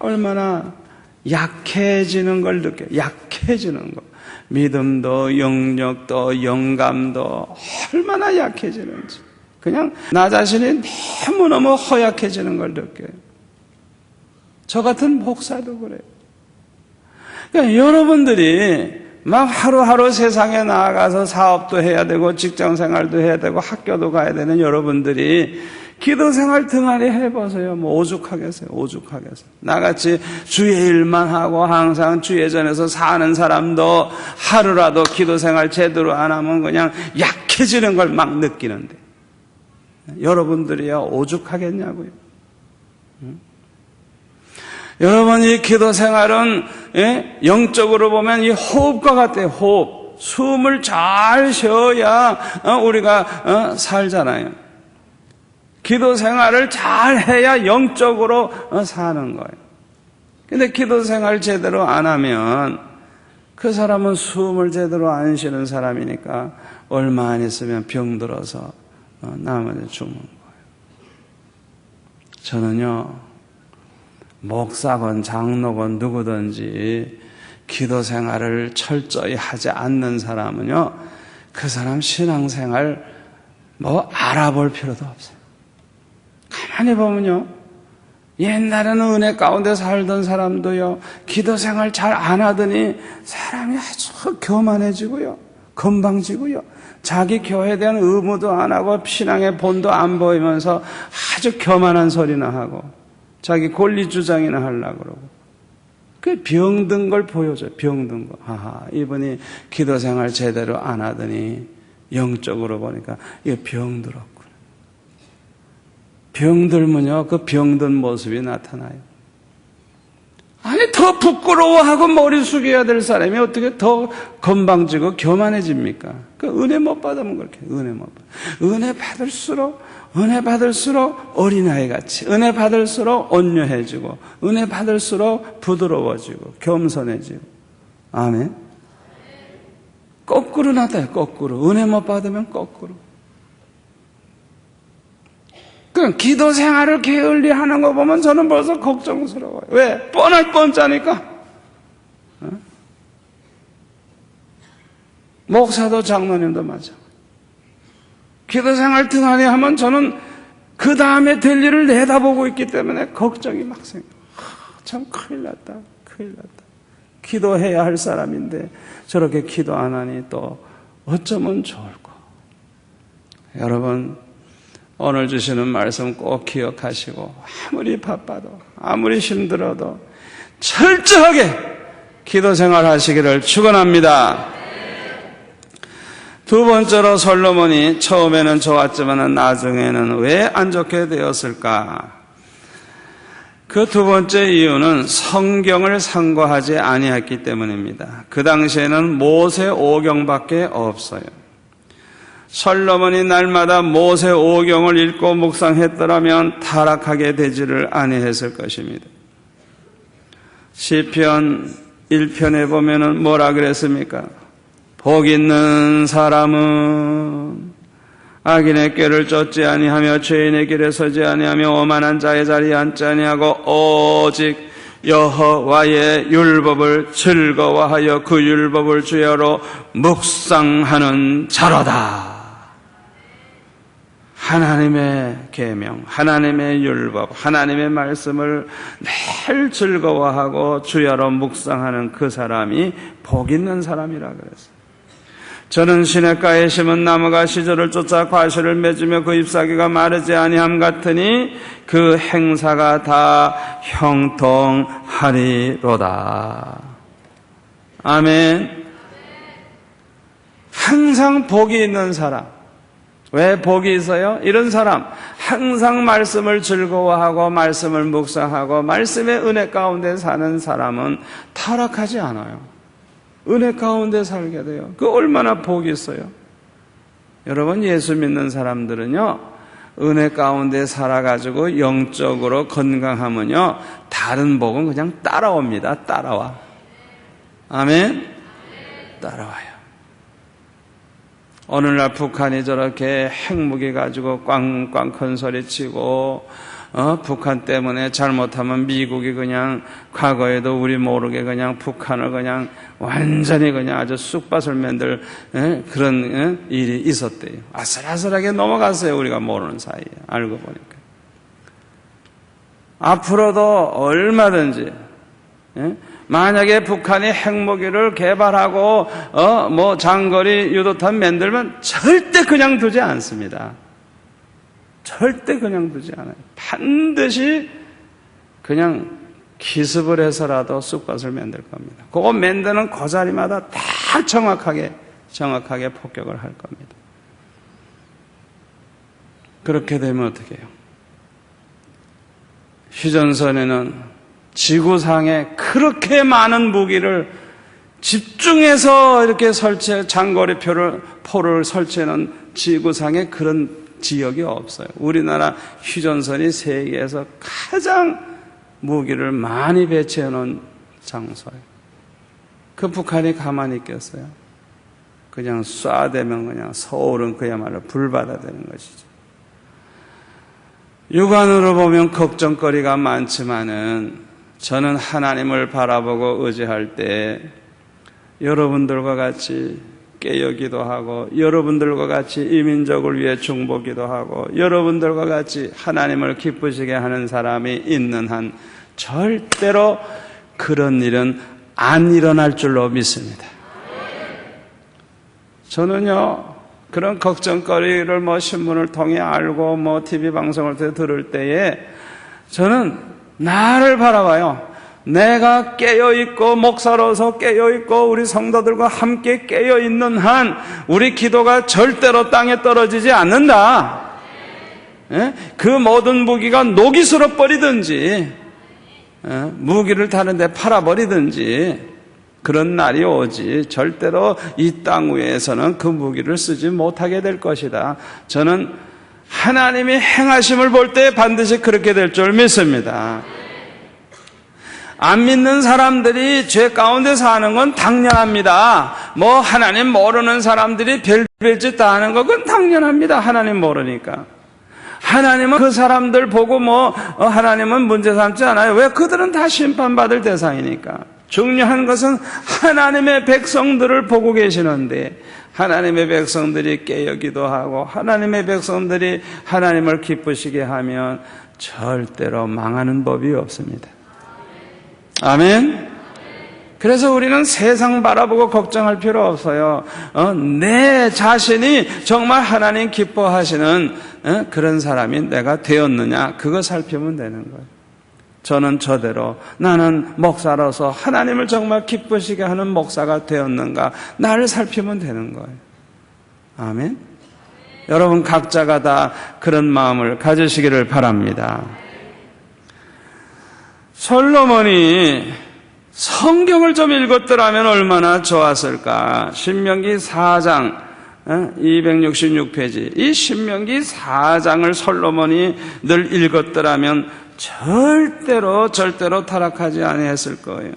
얼마나 약해지는 걸 느껴요. 약해지는 거. 믿음도 영역도 영감도 얼마나 약해지는지. 그냥 나 자신이 너무너무 허약해지는 걸 느껴요. 저 같은 목사도 그래요. 그러니까 여러분들이 막 하루하루 세상에 나아가서 사업도 해야 되고 직장생활도 해야 되고 학교도 가야 되는 여러분들이 기도생활 등한히 해보세요. 뭐 오죽하겠어요. 오죽하겠어요. 나같이 주의 일만 하고 항상 주 예전에서 사는 사람도 하루라도 기도생활 제대로 안 하면 그냥 약해지는 걸 막 느끼는데 여러분들이야 오죽하겠냐고요. 여러분 이 기도생활은 영적으로 보면 이 호흡과 같아요. 호흡. 숨을 잘 쉬어야 우리가 살잖아요. 기도 생활을 잘 해야 영적으로 사는 거예요. 근데 기도 생활 제대로 안 하면 그 사람은 숨을 제대로 안 쉬는 사람이니까 얼마 안 있으면 병들어서 나머지 죽는 거예요. 저는요, 목사건 장로건 누구든지 기도 생활을 철저히 하지 않는 사람은요, 그 사람 신앙생활 뭐 알아볼 필요도 없어요. 가만히 보면요, 옛날에는 은혜 가운데 살던 사람도요, 기도 생활 잘 안 하더니 사람이 아주 교만해지고요, 건방지고요, 자기 교회에 대한 의무도 안 하고 신앙의 본도 안 보이면서 아주 교만한 소리나 하고 자기 권리 주장이나 하려고 그러고 그 병든 걸 보여줘요. 병든 거. 아하, 이분이 기도 생활 제대로 안 하더니 영적으로 보니까 이게 병들었구나. 병들면요, 그 병든 모습이 나타나요. 아니, 더 부끄러워하고 머리 숙여야 될 사람이 어떻게 더 건방지고 교만해집니까? 그 은혜 못 받으면 그렇게, 은혜 못 받. 은혜 받을수록 어린아이 같이, 은혜 받을수록 온유해지고, 은혜 받을수록 부드러워지고, 겸손해지고. 아멘. 거꾸로 나타나요, 거꾸로. 은혜 못 받으면 거꾸로. 그 기도 생활을 게을리 하는 거 보면 저는 벌써 걱정스러워요. 왜? 뻔할 뻔짜니까. 목사도 장로님도 마찬가지. 기도 생활 등한히 하면 저는 그 다음에 될 일을 내다보고 있기 때문에 걱정이 막 생겨요. 참 큰일 났다. 큰일 났다. 기도해야 할 사람인데 저렇게 기도 안 하니 또 어쩌면 좋을까. 여러분, 오늘 주시는 말씀 꼭 기억하시고 아무리 바빠도 아무리 힘들어도 철저하게 기도 생활하시기를 축원합니다. 두 번째로 솔로몬이 처음에는 좋았지만 나중에는 왜 안 좋게 되었을까? 그 두 번째 이유는 성경을 상고하지 아니했기 때문입니다. 그 당시에는 모세 오경밖에 없어요. 솔로몬이 날마다 모세 오경을 읽고 묵상했더라면 타락하게 되지를 아니했을 것입니다. 시편 1편에 보면은 뭐라 그랬습니까? 복 있는 사람은 악인의 꾀를 쫓지 아니하며 죄인의 길에 서지 아니하며 오만한 자의 자리에 앉지 아니하고 오직 여호와의 율법을 즐거워하여 그 율법을 주야로 묵상하는 자로다. 하나님의 계명, 하나님의 율법, 하나님의 말씀을 매일 즐거워하고 주야로 묵상하는 그 사람이 복 있는 사람이라 그랬어요. 저는 시냇가에 심은 나무가 시절을 쫓아 과실을 맺으며 그 잎사귀가 마르지 아니함 같으니 그 행사가 다 형통하리로다. 아멘. 항상 복이 있는 사람. 왜 복이 있어요? 이런 사람 항상 말씀을 즐거워하고 말씀을 묵상하고 말씀의 은혜 가운데 사는 사람은 타락하지 않아요. 은혜 가운데 살게 돼요. 그 얼마나 복이 있어요. 여러분, 예수 믿는 사람들은요, 은혜 가운데 살아가지고 영적으로 건강하면요, 다른 복은 그냥 따라옵니다. 따라와. 아멘. 따라와요. 오늘날 북한이 저렇게 핵무기 가지고 꽝꽝 큰 소리 치고 북한 때문에 잘못하면 미국이 그냥 과거에도 우리 모르게 그냥 북한을 그냥 완전히 그냥 아주 쑥밭을 만들 그런 일이 있었대요. 아슬아슬하게 넘어갔어요. 우리가 모르는 사이에. 알고 보니까. 앞으로도 얼마든지 만약에 북한이 핵무기를 개발하고 뭐 장거리 유도탄 만들면 절대 그냥 두지 않습니다. 절대 그냥 두지 않아요. 반드시 그냥 기습을 해서라도 쑥밭을 만들 겁니다. 그거 만드는 그 자리마다 다 정확하게 폭격을 할 겁니다. 그렇게 되면 어떻게 해요? 휴전선에는 지구상에 그렇게 많은 무기를 집중해서 이렇게 장거리 포를 설치하는 지구상에 그런 지역이 없어요. 우리나라 휴전선이 세계에서 가장 무기를 많이 배치해 놓은 장소예요. 그 북한이 가만히 있겠어요? 그냥 쏴대면 그냥 서울은 그야말로 불바다 되는 것이죠. 육안으로 보면 걱정거리가 많지만은 저는 하나님을 바라보고 의지할 때 여러분들과 같이 깨어기도 하고 여러분들과 같이 이민족을 위해 중보기도 하고 여러분들과 같이 하나님을 기쁘시게 하는 사람이 있는 한 절대로 그런 일은 안 일어날 줄로 믿습니다. 저는요 그런 걱정거리를 뭐 신문을 통해 알고 뭐 TV 방송을 통해 들을 때에 저는 나를 바라봐요. 내가 깨어있고 목사로서 깨어있고 우리 성도들과 함께 깨어있는 한 우리 기도가 절대로 땅에 떨어지지 않는다. 그 모든 무기가 녹이 슬어버리든지 무기를 다른 데 팔아버리든지 그런 날이 오지 절대로 이 땅 위에서는 그 무기를 쓰지 못하게 될 것이다. 저는 하나님이 행하심을 볼 때 반드시 그렇게 될 줄 믿습니다. 안 믿는 사람들이 죄 가운데 사는 건 당연합니다. 뭐 하나님 모르는 사람들이 별별 짓 다 하는 건 그건 당연합니다. 하나님 모르니까. 하나님은 그 사람들 보고 하나님은 문제 삼지 않아요. 왜? 그들은 다 심판받을 대상이니까. 중요한 것은 하나님의 백성들을 보고 계시는데 하나님의 백성들이 깨어기도 하고 하나님의 백성들이 하나님을 기쁘시게 하면 절대로 망하는 법이 없습니다. 아멘. 그래서 우리는 세상 바라보고 걱정할 필요 없어요. 내 자신이 정말 하나님 기뻐하시는 그런 사람이 내가 되었느냐 그거 살피면 되는 거예요. 저는 저대로 나는 목사로서 하나님을 정말 기쁘시게 하는 목사가 되었는가 나를 살피면 되는 거예요. 아멘. 여러분 각자가 다 그런 마음을 가지시기를 바랍니다. 솔로몬이 성경을 좀 읽었더라면 얼마나 좋았을까. 신명기 4장 266페이지 이 신명기 4장을 솔로몬이 늘 읽었더라면 절대로 타락하지 아니했을 거예요.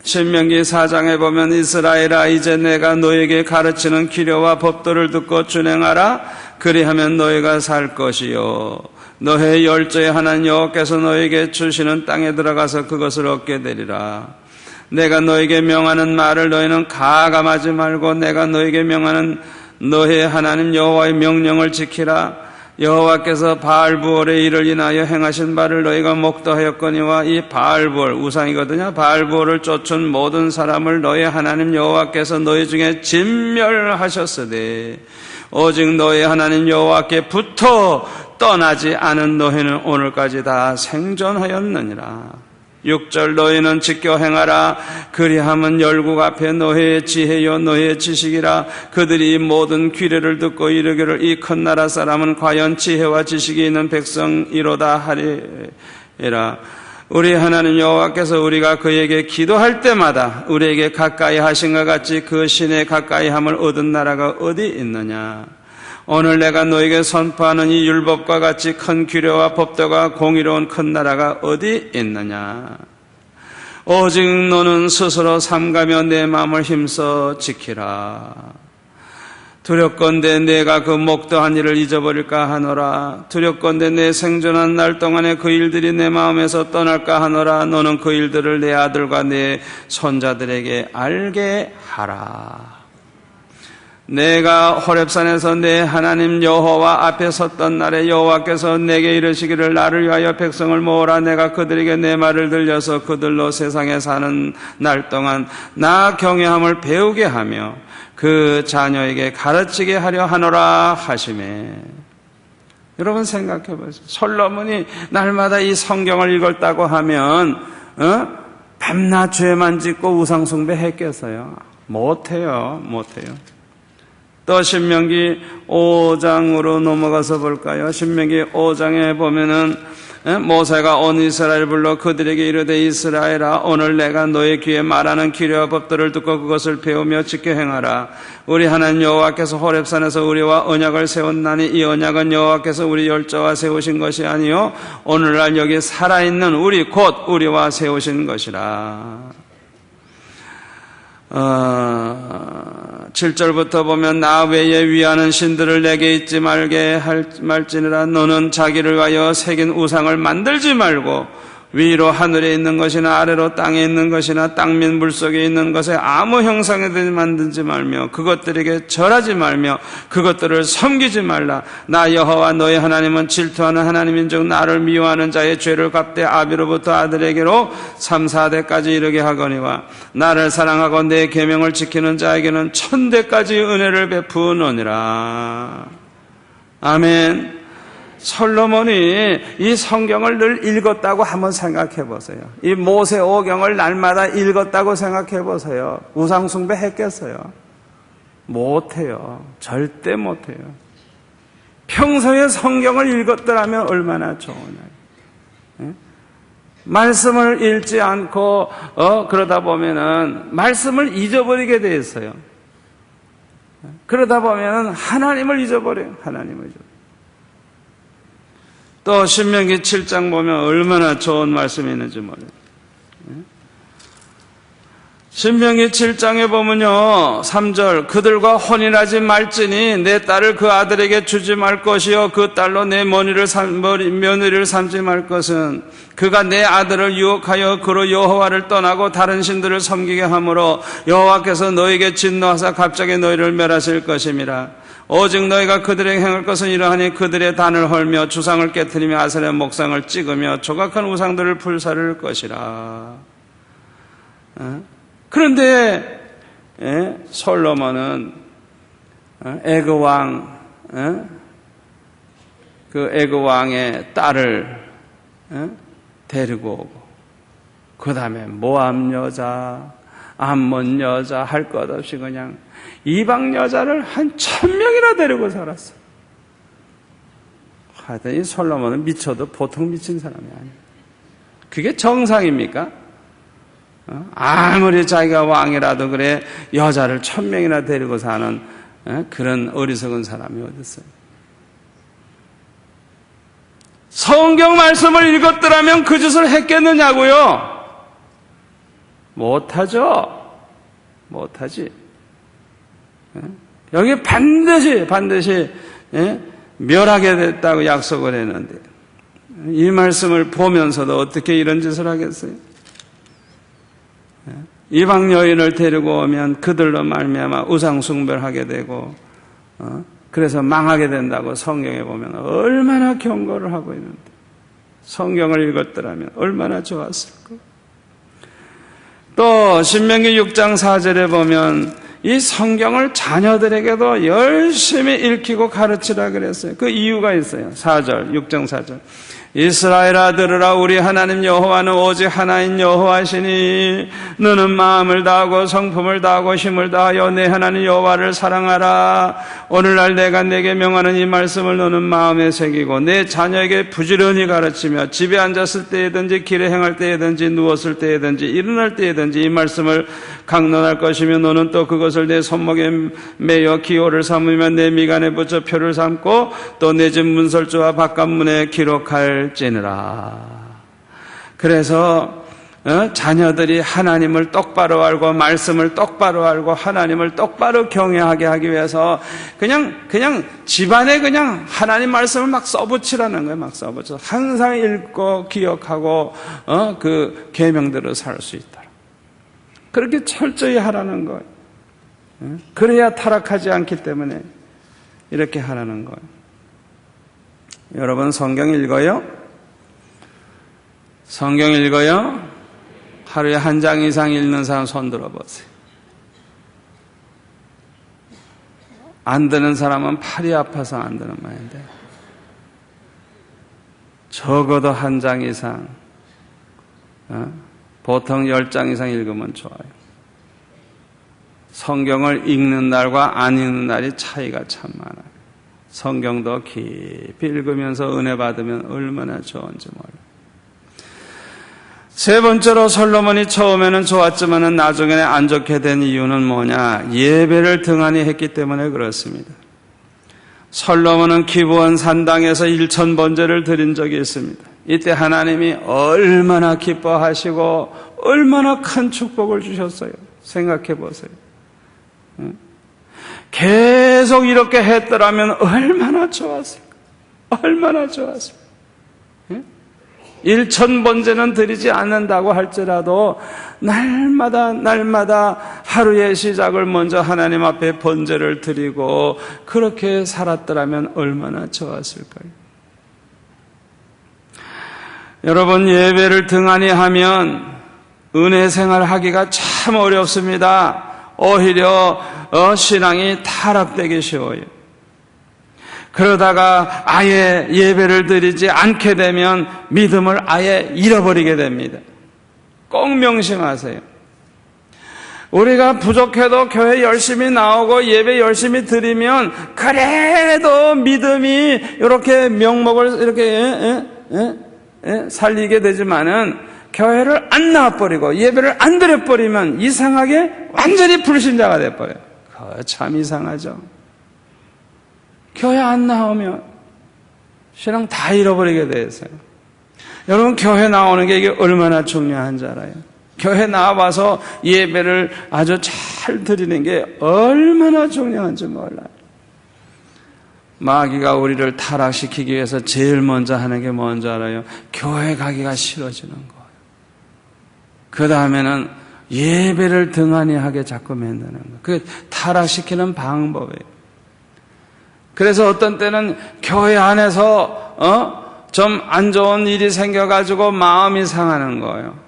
신명기 4장에 보면 이스라엘아 이제 내가 너에게 가르치는 기료와 법도를 듣고 준행하라. 그리하면 너희가 살 것이요 너의 열조의 하나님 여호와께서 너에게 주시는 땅에 들어가서 그것을 얻게 되리라. 내가 너에게 명하는 말을 너희는 가감하지 말고 내가 너에게 명하는 너의 하나님 여호와의 명령을 지키라. 여호와께서 바알부올의 일을 인하여 행하신 바를 너희가 목도하였거니와 이 바알부올 우상이거든요. 바알부올을 쫓은 모든 사람을 너희 하나님 여호와께서 너희 중에 진멸하셨으되 오직 너희 하나님 여호와께부터 떠나지 않은 너희는 오늘까지 다 생존하였느니라. 6절 너희는 지켜 행하라. 그리하면 열국 앞에 너희의 지혜요 너희의 지식이라. 그들이 모든 규례를 듣고 이르기를 이 큰 나라 사람은 과연 지혜와 지식이 있는 백성이로다 하리라. 우리 하나님 여호와께서 우리가 그에게 기도할 때마다 우리에게 가까이 하신 것 같이 그 신의 가까이함을 얻은 나라가 어디 있느냐. 오늘 내가 너에게 선포하는 이 율법과 같이 큰 규례와 법도가 공의로운 큰 나라가 어디 있느냐. 오직 너는 스스로 삼가며 내 마음을 힘써 지키라. 두렵건대 내가 그 목도한 일을 잊어버릴까 하노라. 두렵건대 내 생존한 날 동안에 그 일들이 내 마음에서 떠날까 하노라. 너는 그 일들을 내 아들과 내 손자들에게 알게 하라. 내가 호렙산에서 내 하나님 여호와 앞에 섰던 날에 여호와께서 내게 이르시기를 나를 위하여 백성을 모으라. 내가 그들에게 내 말을 들려서 그들로 세상에 사는 날 동안 나 경외함을 배우게 하며 그 자녀에게 가르치게 하려 하노라 하시매. 여러분 생각해 보세요. 솔로몬이 날마다 이 성경을 읽었다고 하면 밤낮 죄만 짓고 우상 숭배했겠어요? 못해요. 또 신명기 5장으로 넘어가서 볼까요? 신명기 5장에 보면은 모세가 온 이스라엘을 불러 그들에게 이르되 이스라엘아 오늘 내가 너의 귀에 말하는 기례와 법도를 듣고 그것을 배우며 지켜 행하라. 우리 하나님 여호와께서 호렙산에서 우리와 언약을 세웠나니 이 언약은 여호와께서 우리 열조와 세우신 것이 아니요 오늘날 여기 살아있는 우리 곧 우리와 세우신 것이라. 7절부터 보면 나 외에 위하는 신들을 내게 잊지 말지니라. 너는 자기를 위하여 새긴 우상을 만들지 말고 위로 하늘에 있는 것이나 아래로 땅에 있는 것이나 땅 및 물속에 있는 것에 아무 형상을 만들지 말며 그것들에게 절하지 말며 그것들을 섬기지 말라. 나 여호와 너의 하나님은 질투하는 하나님인즉 나를 미워하는 자의 죄를 갚되 아비로부터 아들에게로 3, 4대까지 이르게 하거니와 나를 사랑하고 내 계명을 지키는 자에게는 1000대까지 은혜를 베푸노니라. 아멘. 솔로몬이 이 성경을 늘 읽었다고 한번 생각해 보세요. 이 모세오경을 날마다 읽었다고 생각해 보세요. 우상숭배 했겠어요? 못해요. 절대 못해요. 평소에 성경을 읽었더라면 얼마나 좋으냐. 말씀을 읽지 않고 그러다 보면은 말씀을 잊어버리게 돼 있어요. 그러다 보면은 하나님을 잊어버려요. 또 신명기 7장 보면 얼마나 좋은 말씀이 있는지 몰라요. 신명기 7장에 보면요 3절 그들과 혼인하지 말지니 내 딸을 그 아들에게 주지 말 것이요 그 딸로 내 며느리를 삼지 말 것은 그가 내 아들을 유혹하여 그로 여호와를 떠나고 다른 신들을 섬기게 하므로 여호와께서 너에게 진노하사 갑자기 너희를 멸하실 것임이라. 오직 너희가 그들에게 행할 것은 이러하니 그들의 단을 헐며 주상을 깨트리며 아세라 목상을 찍으며 조각한 우상들을 불사를 것이라. 그런데 솔로몬은 에그 왕, 그 에그 왕의 딸을 데리고 오고 그 다음에 모압 여자, 암몬 여자 할 것 없이 그냥 이방 여자를 한 1000명이나 데리고 살았어. 하여튼 이 솔로몬은 미쳐도 보통 미친 사람이 아니에요. 그게 정상입니까? 아무리 자기가 왕이라도 그래 여자를 1000명이나 데리고 사는 그런 어리석은 사람이 어디 있어요? 성경 말씀을 읽었더라면 그 짓을 했겠느냐고요? 못하죠. 못하지. 여기 반드시 멸하게 됐다고 약속을 했는데 이 말씀을 보면서도 어떻게 이런 짓을 하겠어요? 이방 여인을 데리고 오면 그들로 말미암아 우상 숭배를 하게 되고 그래서 망하게 된다고 성경에 보면 얼마나 경고를 하고 있는데 성경을 읽었더라면 얼마나 좋았을까? 또 신명기 6장 4절에 보면 이 성경을 자녀들에게도 열심히 읽히고 가르치라 그랬어요. 그 이유가 있어요. 4절, 6장 4절. 이스라엘아 들으라. 우리 하나님 여호와는 오직 하나인 여호와시니 너는 마음을 다하고 성품을 다하고 힘을 다하여 내 하나님 여호와를 사랑하라. 오늘날 내가 내게 명하는 이 말씀을 너는 마음에 새기고 내 자녀에게 부지런히 가르치며 집에 앉았을 때에든지 길에 행할 때에든지 누웠을 때에든지 일어날 때에든지 이 말씀을 강론할 것이며 너는 또 그것을 내 손목에 매여 기호를 삼으며 내 미간에 붙여 표를 삼고 또 내 집 문설주와 바깥문에 기록할지니라. 그래서 자녀들이 하나님을 똑바로 알고 말씀을 똑바로 알고 하나님을 똑바로 경외하게 하기 위해서 그냥 집안에 그냥 하나님 말씀을 막 써붙이라는 거예요. 막 써붙여 항상 읽고 기억하고 그 계명대로 살 수 있다. 그렇게 철저히 하라는 거예요. 그래야 타락하지 않기 때문에 이렇게 하라는 거예요. 여러분 성경 읽어요? 성경 읽어요? 하루에 한 장 이상 읽는 사람 손 들어보세요. 안 드는 사람은 팔이 아파서 안 드는 말인데 적어도 한 장 이상, 보통 10장 이상 읽으면 좋아요. 성경을 읽는 날과 안 읽는 날이 차이가 참 많아요. 성경도 깊이 읽으면서 은혜 받으면 얼마나 좋은지 몰라요. 세 번째로 솔로몬이 처음에는 좋았지만 나중에는 안 좋게 된 이유는 뭐냐? 예배를 등한히 했기 때문에 그렇습니다. 솔로몬은 기브온 산당에서 1000번제를 드린 적이 있습니다. 이때 하나님이 얼마나 기뻐하시고 얼마나 큰 축복을 주셨어요. 생각해 보세요. 계속 이렇게 했더라면 얼마나 좋았을까? 얼마나 좋았을까? 1000번제는 드리지 않는다고 할지라도 날마다 하루의 시작을 먼저 하나님 앞에 번제를 드리고 그렇게 살았더라면 얼마나 좋았을까요? 여러분 예배를 등한히 하면 은혜 생활하기가 참 어렵습니다. 오히려 신앙이 타락되기 쉬워요. 그러다가 아예 예배를 드리지 않게 되면 믿음을 아예 잃어버리게 됩니다. 꼭 명심하세요. 우리가 부족해도 교회 열심히 나오고 예배 열심히 드리면 그래도 믿음이 이렇게 명목을 이렇게 살리게 되지만은 교회를 안 나와버리고 예배를 안 드려버리면 이상하게 완전히 불신자가 돼버려요. 그거 참 이상하죠. 교회 안 나오면 신앙 다 잃어버리게 돼 있어요. 여러분 교회 나오는 게 이게 얼마나 중요한지 알아요? 교회 나와서 예배를 아주 잘 드리는 게 얼마나 중요한지 몰라요. 마귀가 우리를 타락시키기 위해서 제일 먼저 하는 게 뭔지 알아요? 교회 가기가 싫어지는 거예요. 그 다음에는 예배를 등한히 하게 자꾸 만드는 거예요. 그게 타락시키는 방법이에요. 그래서 어떤 때는 교회 안에서 좀 안 좋은 일이 생겨가지고 마음이 상하는 거예요.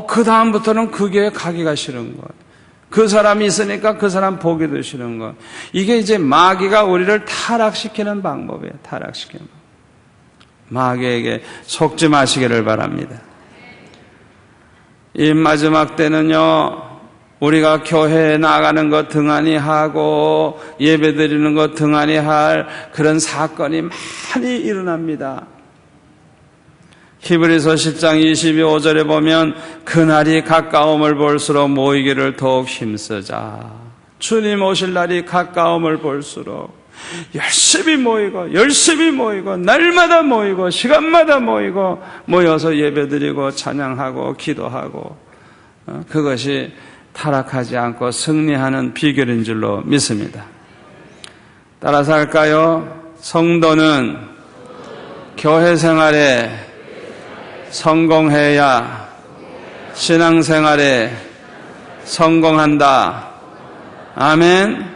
그 다음부터는 그 교회 가기가 싫은 거예요. 그 사람이 있으니까 그 사람 보기도 싫은 거예요. 이게 이제 마귀가 우리를 타락시키는 방법이에요. 타락시키는 방법. 마귀에게 속지 마시기를 바랍니다. 이 마지막 때는요, 우리가 교회에 나가는 것 등한히 하고 예배 드리는 것 등한히 할 그런 사건이 많이 일어납니다. 히브리서 10장 22절에 보면 그날이 가까움을 볼수록 모이기를 더욱 힘쓰자. 주님 오실 날이 가까움을 볼수록 열심히 모이고 날마다 모이고 시간마다 모여서 예배드리고 찬양하고 기도하고 그것이 타락하지 않고 승리하는 비결인 줄로 믿습니다. 따라서 할까요? 성도는 교회 생활에 성공해야 신앙생활에 성공한다. 아멘.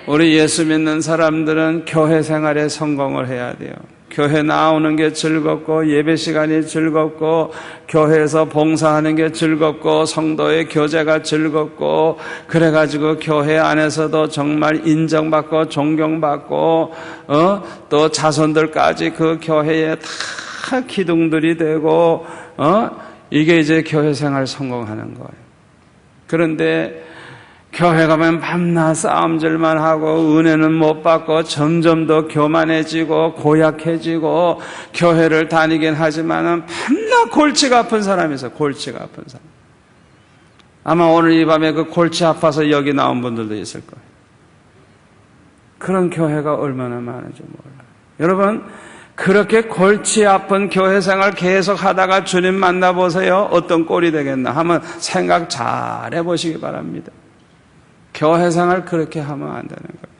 우리 예수 믿는 사람들은 교회 생활에 성공을 해야 돼요. 교회 나오는 게 즐겁고 예배 시간이 즐겁고 교회에서 봉사하는 게 즐겁고 성도의 교제가 즐겁고 그래가지고 교회 안에서도 정말 인정받고 존경받고 또 자손들까지 그 교회에 다 기둥들이 되고 이게 이제 교회 생활 성공하는 거예요. 그런데 교회 가면 밤낮 싸움질만 하고 은혜는 못 받고 점점 더 교만해지고 고약해지고 교회를 다니긴 하지만은 밤낮 골치가 아픈 사람이 있어요. 골치가 아픈 사람. 아마 오늘 이 밤에 그 골치 아파서 여기 나온 분들도 있을 거예요. 그런 교회가 얼마나 많은지 몰라요. 여러분, 그렇게 골치 아픈 교회 생활 계속 하다가 주님 만나보세요. 어떤 꼴이 되겠나 하면 생각 잘 해보시기 바랍니다. 교회 생활 그렇게 하면 안 되는 거예요.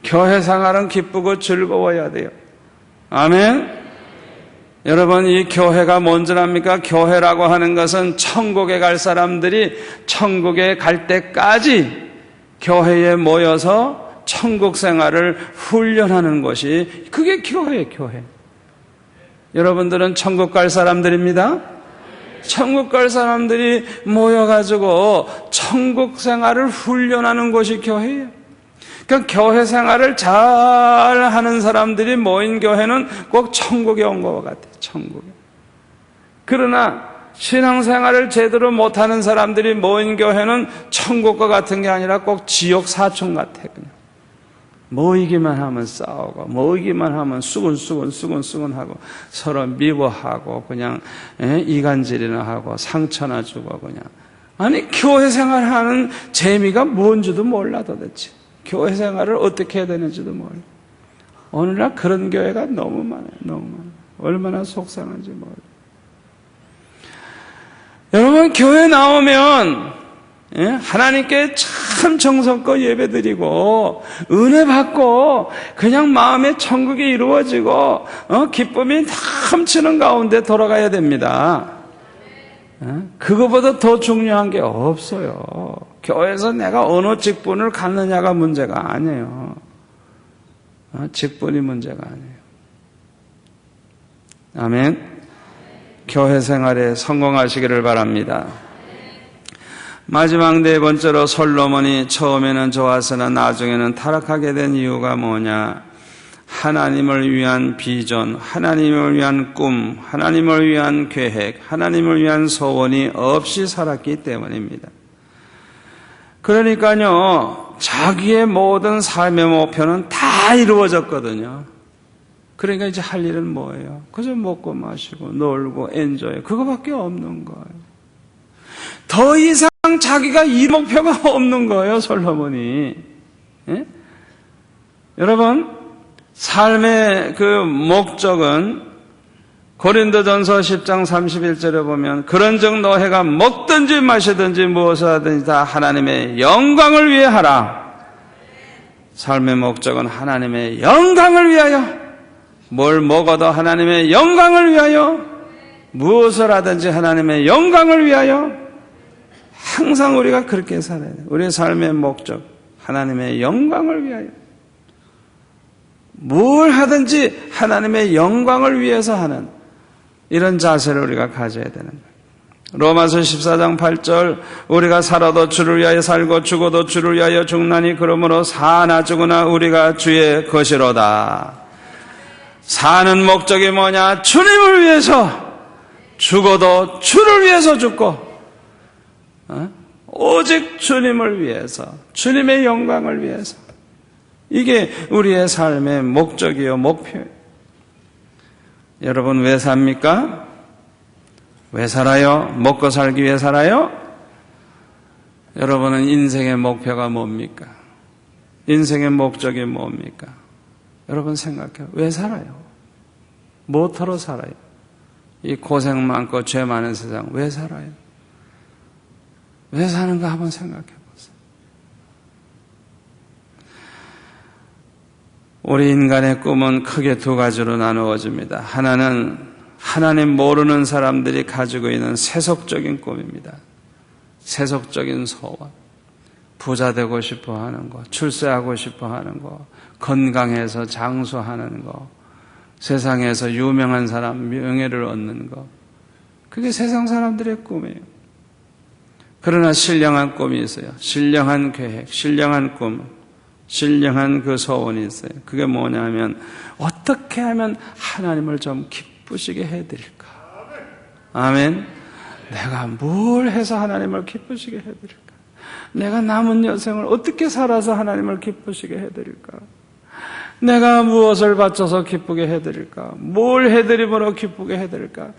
교회 생활은 기쁘고 즐거워야 돼요. 아멘? 여러분, 이 교회가 뭔 줄 압니까? 교회라고 하는 것은 천국에 갈 사람들이 천국에 갈 때까지 교회에 모여서 천국 생활을 훈련하는 것이, 그게 교회예요, 교회. 여러분들은 천국 갈 사람들입니다. 천국 갈 사람들이 모여가지고 천국 생활을 훈련하는 곳이 교회예요. 그러니까 교회 생활을 잘 하는 사람들이 모인 교회는 꼭 천국에 온 것 같아요. 천국에. 그러나 신앙생활을 제대로 못하는 사람들이 모인 교회는 천국과 같은 게 아니라 꼭 지옥 사촌 같아요. 그냥 모이기만 하면 싸우고, 모이기만 하면 수군수군하고, 서로 미워하고, 그냥 이간질이나 하고 상처나 주고 그냥. 아니, 교회 생활하는 재미가 뭔지도 몰라 도대체. 교회 생활을 어떻게 해야 되는지도 몰라. 오늘날 그런 교회가 너무 많아요. 너무 많아요. 얼마나 속상한지 몰라. 여러분, 교회 나오면 하나님께 참 정성껏 예배드리고 은혜 받고 그냥 마음의 천국이 이루어지고 기쁨이 넘치는 가운데 돌아가야 됩니다. 그거보다 더 중요한 게 없어요. 교회에서 내가 어느 직분을 갖느냐가 문제가 아니에요. 직분이 문제가 아니에요. 아멘. 교회 생활에 성공하시기를 바랍니다. 마지막 네 번째로 솔로몬이 처음에는 좋았으나 나중에는 타락하게 된 이유가 뭐냐? 하나님을 위한 비전, 하나님을 위한 꿈, 하나님을 위한 계획, 하나님을 위한 소원이 없이 살았기 때문입니다. 그러니까요, 자기의 모든 삶의 목표는 다 이루어졌거든요. 그러니까 이제 할 일은 뭐예요? 그저 먹고 마시고 놀고 엔조이, 그거밖에 없는 거예요. 더 이상 자기가 이 목표가 없는 거예요, 솔로몬이. 예? 여러분, 삶의 그 목적은 고린도전서 10장 31절에 보면 그런즉 너희가 먹든지 마시든지 무엇을 하든지 다 하나님의 영광을 위해 하라. 삶의 목적은 하나님의 영광을 위하여. 뭘 먹어도 하나님의 영광을 위하여, 무엇을 하든지 하나님의 영광을 위하여. 항상 우리가 그렇게 살아야 돼요. 우리의 삶의 목적, 하나님의 영광을 위하여. 뭘 하든지 하나님의 영광을 위해서 하는 이런 자세를 우리가 가져야 되는 거예요. 로마서 14장 8절 우리가 살아도 주를 위하여 살고 죽어도 주를 위하여 죽나니 그러므로 사나 죽으나 우리가 주의 것이로다. 사는 목적이 뭐냐? 주님을 위해서. 죽어도 주를 위해서 죽고 오직 주님을 위해서, 주님의 영광을 위해서. 이게 우리의 삶의 목적이요, 목표예요. 여러분, 왜 삽니까? 왜 살아요? 먹고 살기 위해 살아요? 여러분은 인생의 목표가 뭡니까? 인생의 목적이 뭡니까? 여러분 생각해요. 왜 살아요? 뭐하러 살아요? 이 고생 많고 죄 많은 세상 왜 살아요? 왜 사는가 한번 생각해 보세요. 우리 인간의 꿈은 크게 두 가지로 나누어집니다. 하나는 하나님 모르는 사람들이 가지고 있는 세속적인 꿈입니다. 세속적인 소원. 부자 되고 싶어 하는 거, 출세하고 싶어 하는 거, 건강해서 장수하는 거, 세상에서 유명한 사람 명예를 얻는 거. 그게 세상 사람들의 꿈이에요. 그러나 신령한 꿈이 있어요. 신령한 계획, 신령한 꿈, 신령한 그 소원이 있어요. 그게 뭐냐면 어떻게 하면 하나님을 좀 기쁘시게 해드릴까? 아멘. 내가 뭘 해서 하나님을 기쁘시게 해드릴까? 내가 남은 여생을 어떻게 살아서 하나님을 기쁘시게 해드릴까? 내가 무엇을 바쳐서 기쁘게 해드릴까? 뭘 해드림으로 기쁘게 해드릴까?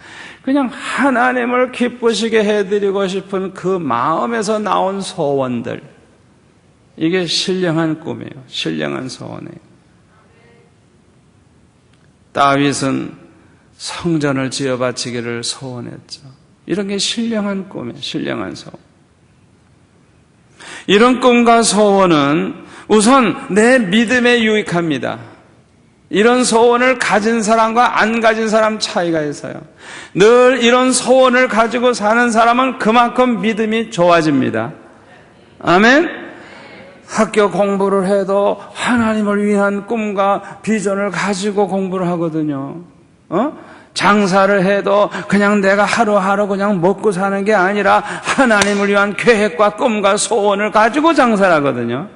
그냥 하나님을 기쁘시게 해드리고 싶은 그 마음에서 나온 소원들. 이게 신령한 꿈이에요. 신령한 소원이에요. 다윗은 성전을 지어 바치기를 소원했죠. 이런 게 신령한 꿈이에요. 신령한 소원. 이런 꿈과 소원은 우선 내 믿음에 유익합니다. 이런 소원을 가진 사람과 안 가진 사람 차이가 있어요. 늘 이런 소원을 가지고 사는 사람은 그만큼 믿음이 좋아집니다. 아멘? 학교 공부를 해도 하나님을 위한 꿈과 비전을 가지고 공부를 하거든요. 장사를 해도 그냥 내가 하루하루 그냥 먹고 사는 게 아니라 하나님을 위한 계획과 꿈과 소원을 가지고 장사를 하거든요.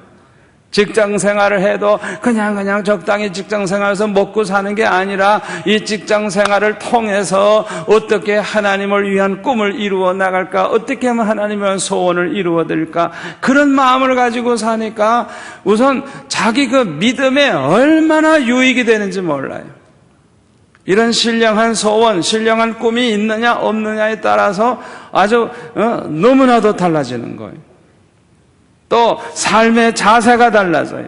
직장 생활을 해도 그냥 적당히 직장 생활에서 먹고 사는 게 아니라 이 직장 생활을 통해서 어떻게 하나님을 위한 꿈을 이루어 나갈까, 어떻게 하면 하나님을 위한 소원을 이루어 드릴까, 그런 마음을 가지고 사니까 우선 자기 그 믿음에 얼마나 유익이 되는지 몰라요. 이런 신령한 소원, 신령한 꿈이 있느냐 없느냐에 따라서 아주 너무나도 달라지는 거예요. 또 삶의 자세가 달라져요.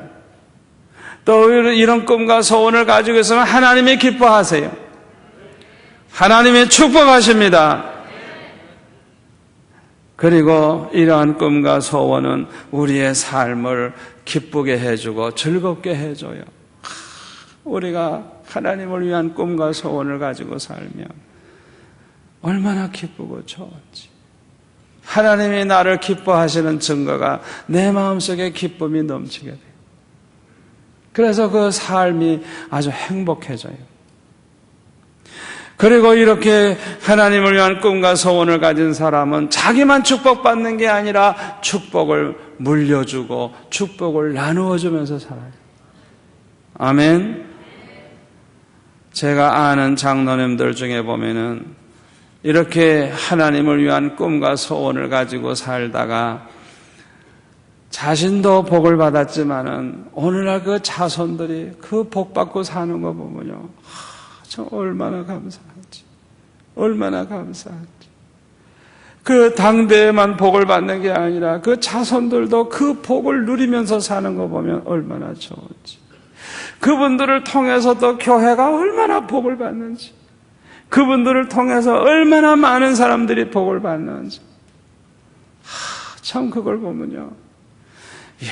또 이런 꿈과 소원을 가지고 있으면 하나님이 기뻐하세요. 하나님이 축복하십니다. 그리고 이러한 꿈과 소원은 우리의 삶을 기쁘게 해주고 즐겁게 해줘요. 우리가 하나님을 위한 꿈과 소원을 가지고 살면 얼마나 기쁘고 좋은지. 하나님이 나를 기뻐하시는 증거가 내 마음속에 기쁨이 넘치게 돼요. 그래서 그 삶이 아주 행복해져요. 그리고 이렇게 하나님을 위한 꿈과 소원을 가진 사람은 자기만 축복받는 게 아니라 축복을 물려주고 축복을 나누어주면서 살아요. 아멘. 제가 아는 장로님들 중에 보면은 이렇게 하나님을 위한 꿈과 소원을 가지고 살다가 자신도 복을 받았지만은 오늘날 그 자손들이 그 복 받고 사는 거 보면요, 저 얼마나 감사한지, 얼마나 감사한지. 그 당대에만 복을 받는 게 아니라 그 자손들도 그 복을 누리면서 사는 거 보면 얼마나 좋은지. 그분들을 통해서 또 교회가 얼마나 복을 받는지. 그분들을 통해서 얼마나 많은 사람들이 복을 받는지. 참 그걸 보면요, 이야,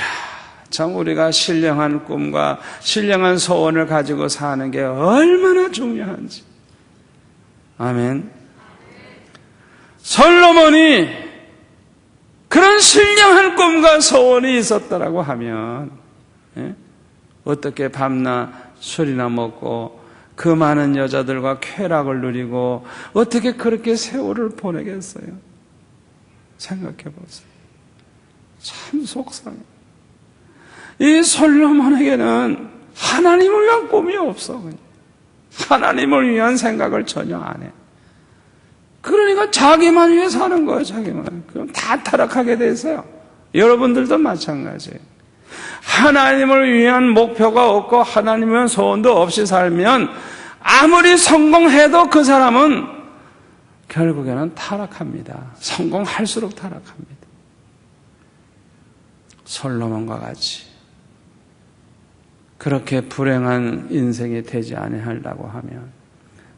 참 우리가 신령한 꿈과 신령한 소원을 가지고 사는 게 얼마나 중요한지. 아멘. 솔로몬이 그런 신령한 꿈과 소원이 있었다라고 하면 어떻게 밤낮 술이나 먹고 그 많은 여자들과 쾌락을 누리고 어떻게 그렇게 세월을 보내겠어요? 생각해 보세요. 참 속상해요. 이 솔로몬에게는 하나님을 위한 꿈이 없어. 그냥. 하나님을 위한 생각을 전혀 안 해. 그러니까 자기만 위해 사는 거예요. 자기만. 그럼 다 타락하게 돼 있어요. 여러분들도 마찬가지예요. 하나님을 위한 목표가 없고 하나님을 위한 소원도 없이 살면 아무리 성공해도 그 사람은 결국에는 타락합니다. 성공할수록 타락합니다. 솔로몬과 같이 그렇게 불행한 인생이 되지 아니하려고 하면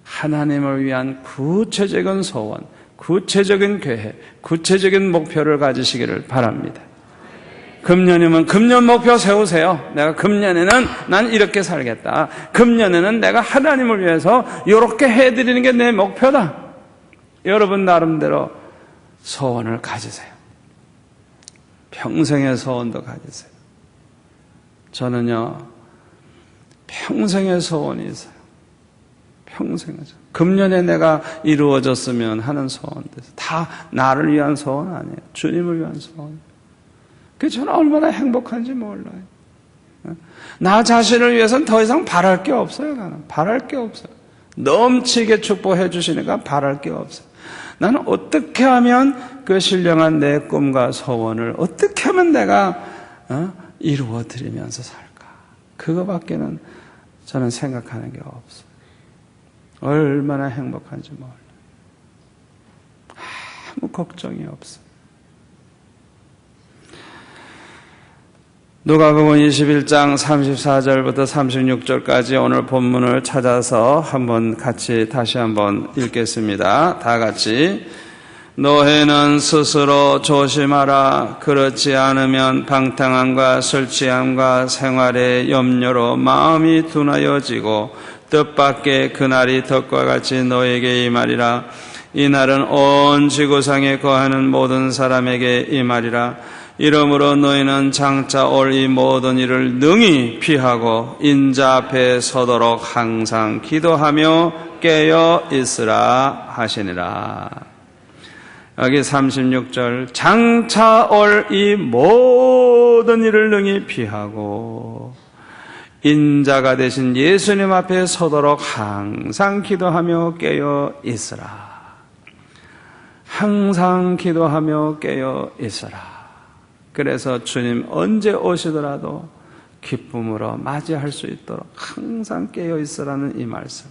하나님을 위한 구체적인 소원, 구체적인 계획, 구체적인 목표를 가지시기를 바랍니다. 금년이면 금년 목표 세우세요. 내가 금년에는 난 이렇게 살겠다. 금년에는 내가 하나님을 위해서 이렇게 해드리는 게 내 목표다. 여러분 나름대로 소원을 가지세요. 평생의 소원도 가지세요. 저는요, 평생의 소원이 있어요. 평생의 소원. 금년에 내가 이루어졌으면 하는 소원들. 다 나를 위한 소원 아니에요. 주님을 위한 소원. 그래서 저는 얼마나 행복한지 몰라요. 나 자신을 위해서는 더 이상 바랄 게 없어요. 나는 바랄 게 없어요. 넘치게 축복해 주시니까 바랄 게 없어요. 나는 어떻게 하면 그 신령한 내 꿈과 소원을 어떻게 하면 내가 이루어 드리면서 살까? 그거밖에는 저는 생각하는 게 없어요. 얼마나 행복한지 몰라요. 아무 걱정이 없어요. 누가복음 21장 34절부터 36절까지 오늘 본문을 찾아서 다시 한번 읽겠습니다. 다 같이. 너희는 스스로 조심하라. 그렇지 않으면 방탕함과 술취함과 생활의 염려로 마음이 둔하여지고 뜻밖의 그날이 덕과 같이 너에게 임하리라. 이 날은 온 지구상에 거하는 모든 사람에게 임하리라. 이러므로 너희는 장차 올 이 모든 일을 능히 피하고 인자 앞에 서도록 항상 기도하며 깨어 있으라 하시니라. 여기 36절, 장차 올 이 모든 일을 능히 피하고 인자가 되신 예수님 앞에 서도록 항상 기도하며 깨어 있으라. 항상 기도하며 깨어 있으라. 그래서 주님 언제 오시더라도 기쁨으로 맞이할 수 있도록 항상 깨어 있으라는 이 말씀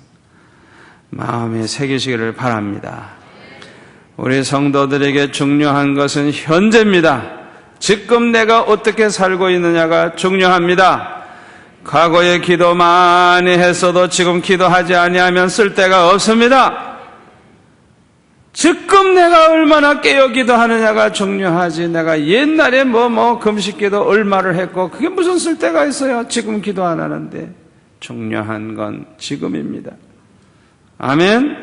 마음에 새기시기를 바랍니다. 우리 성도들에게 중요한 것은 현재입니다. 지금 내가 어떻게 살고 있느냐가 중요합니다. 과거에 기도 많이 했어도 지금 기도하지 아니하면 쓸데가 없습니다. 지금 내가 얼마나 깨어 기도하느냐가 중요하지, 내가 옛날에 금식기도 얼마를 했고 그게 무슨 쓸데가 있어요. 지금 기도 안 하는데. 중요한 건 지금입니다. 아멘.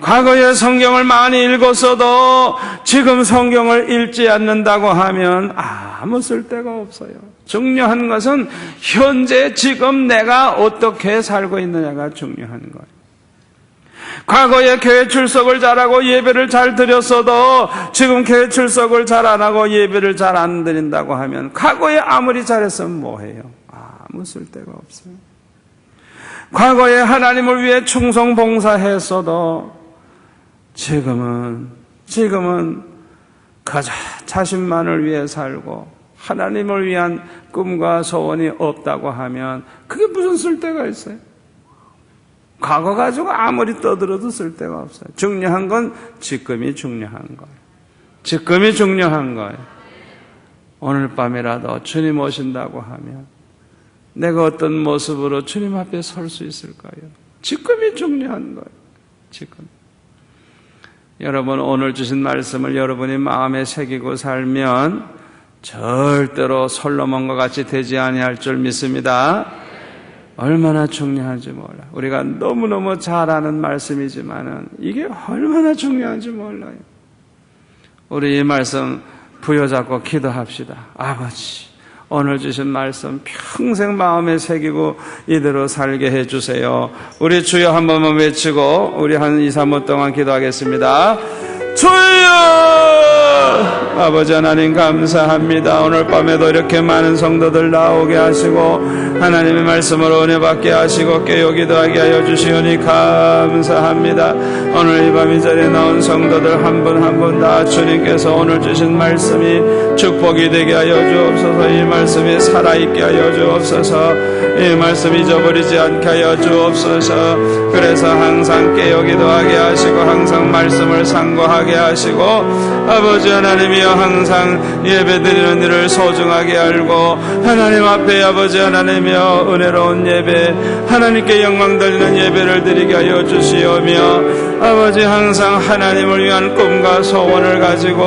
과거에 성경을 많이 읽었어도 지금 성경을 읽지 않는다고 하면 아무 쓸데가 없어요. 중요한 것은 현재 지금 내가 어떻게 살고 있느냐가 중요한 거예요. 과거에 교회 출석을 잘하고 예배를 잘 드렸어도 지금 교회 출석을 잘 안 하고 예배를 잘 안 드린다고 하면 과거에 아무리 잘했으면 뭐해요? 아무 쓸데가 없어요. 과거에 하나님을 위해 충성 봉사했어도 지금은 자신만을 위해 살고 하나님을 위한 꿈과 소원이 없다고 하면 그게 무슨 쓸데가 있어요? 과거 가지고 아무리 떠들어도 쓸데가 없어요. 중요한 건 지금이 중요한 거예요. 지금이 중요한 거예요. 오늘 밤이라도 주님 오신다고 하면 내가 어떤 모습으로 주님 앞에 설 수 있을까요? 지금이 중요한 거예요. 지금. 여러분, 오늘 주신 말씀을 여러분이 마음에 새기고 살면 절대로 솔로몬과 같이 되지 아니할 줄 믿습니다. 얼마나 중요한지 몰라요. 우리가 너무너무 잘 아는 말씀이지만은 이게 얼마나 중요한지 몰라요. 우리 이 말씀 부여잡고 기도합시다. 아버지, 오늘 주신 말씀 평생 마음에 새기고 이대로 살게 해주세요. 우리 주여 한 번만 외치고 우리 한 2, 3분 동안 기도하겠습니다. 주여! 아버지 하나님 감사합니다. 오늘 밤에도 이렇게 많은 성도들 나오게 하시고 하나님의 말씀으로 은혜 받게 하시고 깨어 기도하게 하여 주시오니 감사합니다. 오늘 이 밤 이 자리에 나온 성도들 한 분 한 분 다 주님께서 오늘 주신 말씀이 축복이 되게 하여 주옵소서. 이 말씀이 살아있게 하여 주옵소서. 이 말씀 잊어버리지 않게 하여 주옵소서. 그래서 항상 깨어 기도하게 하시고 항상 말씀을 상고하게 하시고 아버지 하나님이여 항상 예배드리는 일을 소중하게 알고 하나님 앞에 아버지 하나님이여 은혜로운 예배 하나님께 영광 돌리는 예배를 드리게 하여 주시오며 아버지 항상 하나님을 위한 꿈과 소원을 가지고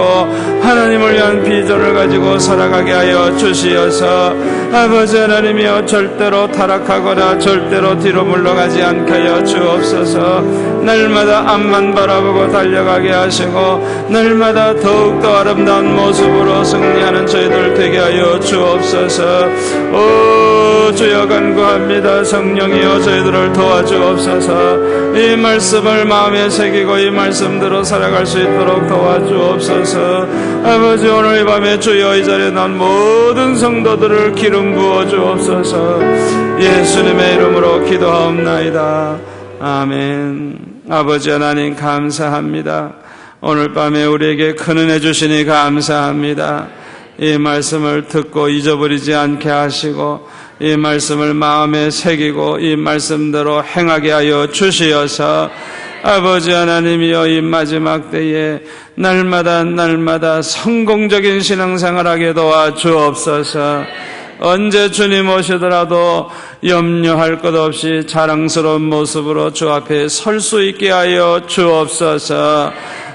하나님을 위한 비전을 가지고 살아가게 하여 주시어서 아버지 하나님이여 절대로 타락하거나 절대로 뒤로 물러가지 않게 하여 주옵소서. 날마다 앞만 바라보고 달려가게 하시고 날마다 더욱더 아름다운 모습으로 승리하는 저희들 되게 하여 주옵소서. 오 주여 간구합니다. 성령이여 저희들을 도와주옵소서. 이 말씀을 마음에 새기고 이 말씀대로 살아갈 수 있도록 도와주옵소서. 아버지 오늘 이 밤에 주여 이 자리에 난 모든 성도들을 기름 부어 주옵소서. 예수님의 이름으로 기도하옵나이다. 아멘. 아버지 하나님 감사합니다. 오늘 밤에 우리에게 큰 은혜 주시니 감사합니다. 이 말씀을 듣고 잊어버리지 않게 하시고 이 말씀을 마음에 새기고 이 말씀대로 행하게 하여 주시어서 아버지 하나님이여 이 마지막 때에 날마다 성공적인 신앙생활하게 도와주옵소서. 언제 주님 오시더라도 염려할 것 없이 자랑스러운 모습으로 주 앞에 설 수 있게 하여 주옵소서.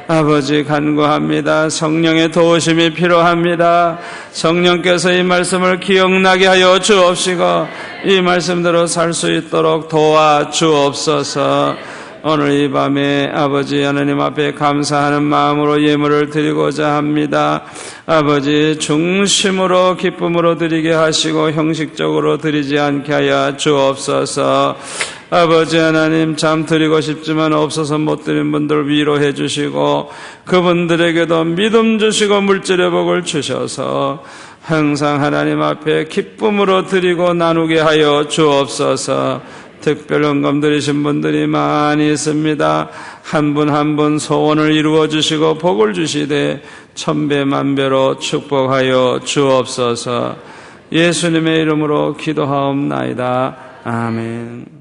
아버지 간구합니다. 성령의 도우심이 필요합니다. 성령께서 이 말씀을 기억나게 하여 주옵시고 이 말씀대로 살 수 있도록 도와 주옵소서. 오늘 이 밤에 아버지 하나님 앞에 감사하는 마음으로 예물을 드리고자 합니다. 아버지 중심으로 기쁨으로 드리게 하시고 형식적으로 드리지 않게 하여 주옵소서. 아버지 하나님 참 드리고 싶지만 없어서 못 드린 분들 위로해 주시고 그분들에게도 믿음 주시고 물질의 복을 주셔서 항상 하나님 앞에 기쁨으로 드리고 나누게 하여 주옵소서. 특별 헌금 드리신 분들이 많이 있습니다. 한 분 한 분 소원을 이루어 주시고 복을 주시되 천배 만배로 축복하여 주옵소서. 예수님의 이름으로 기도하옵나이다. 아멘.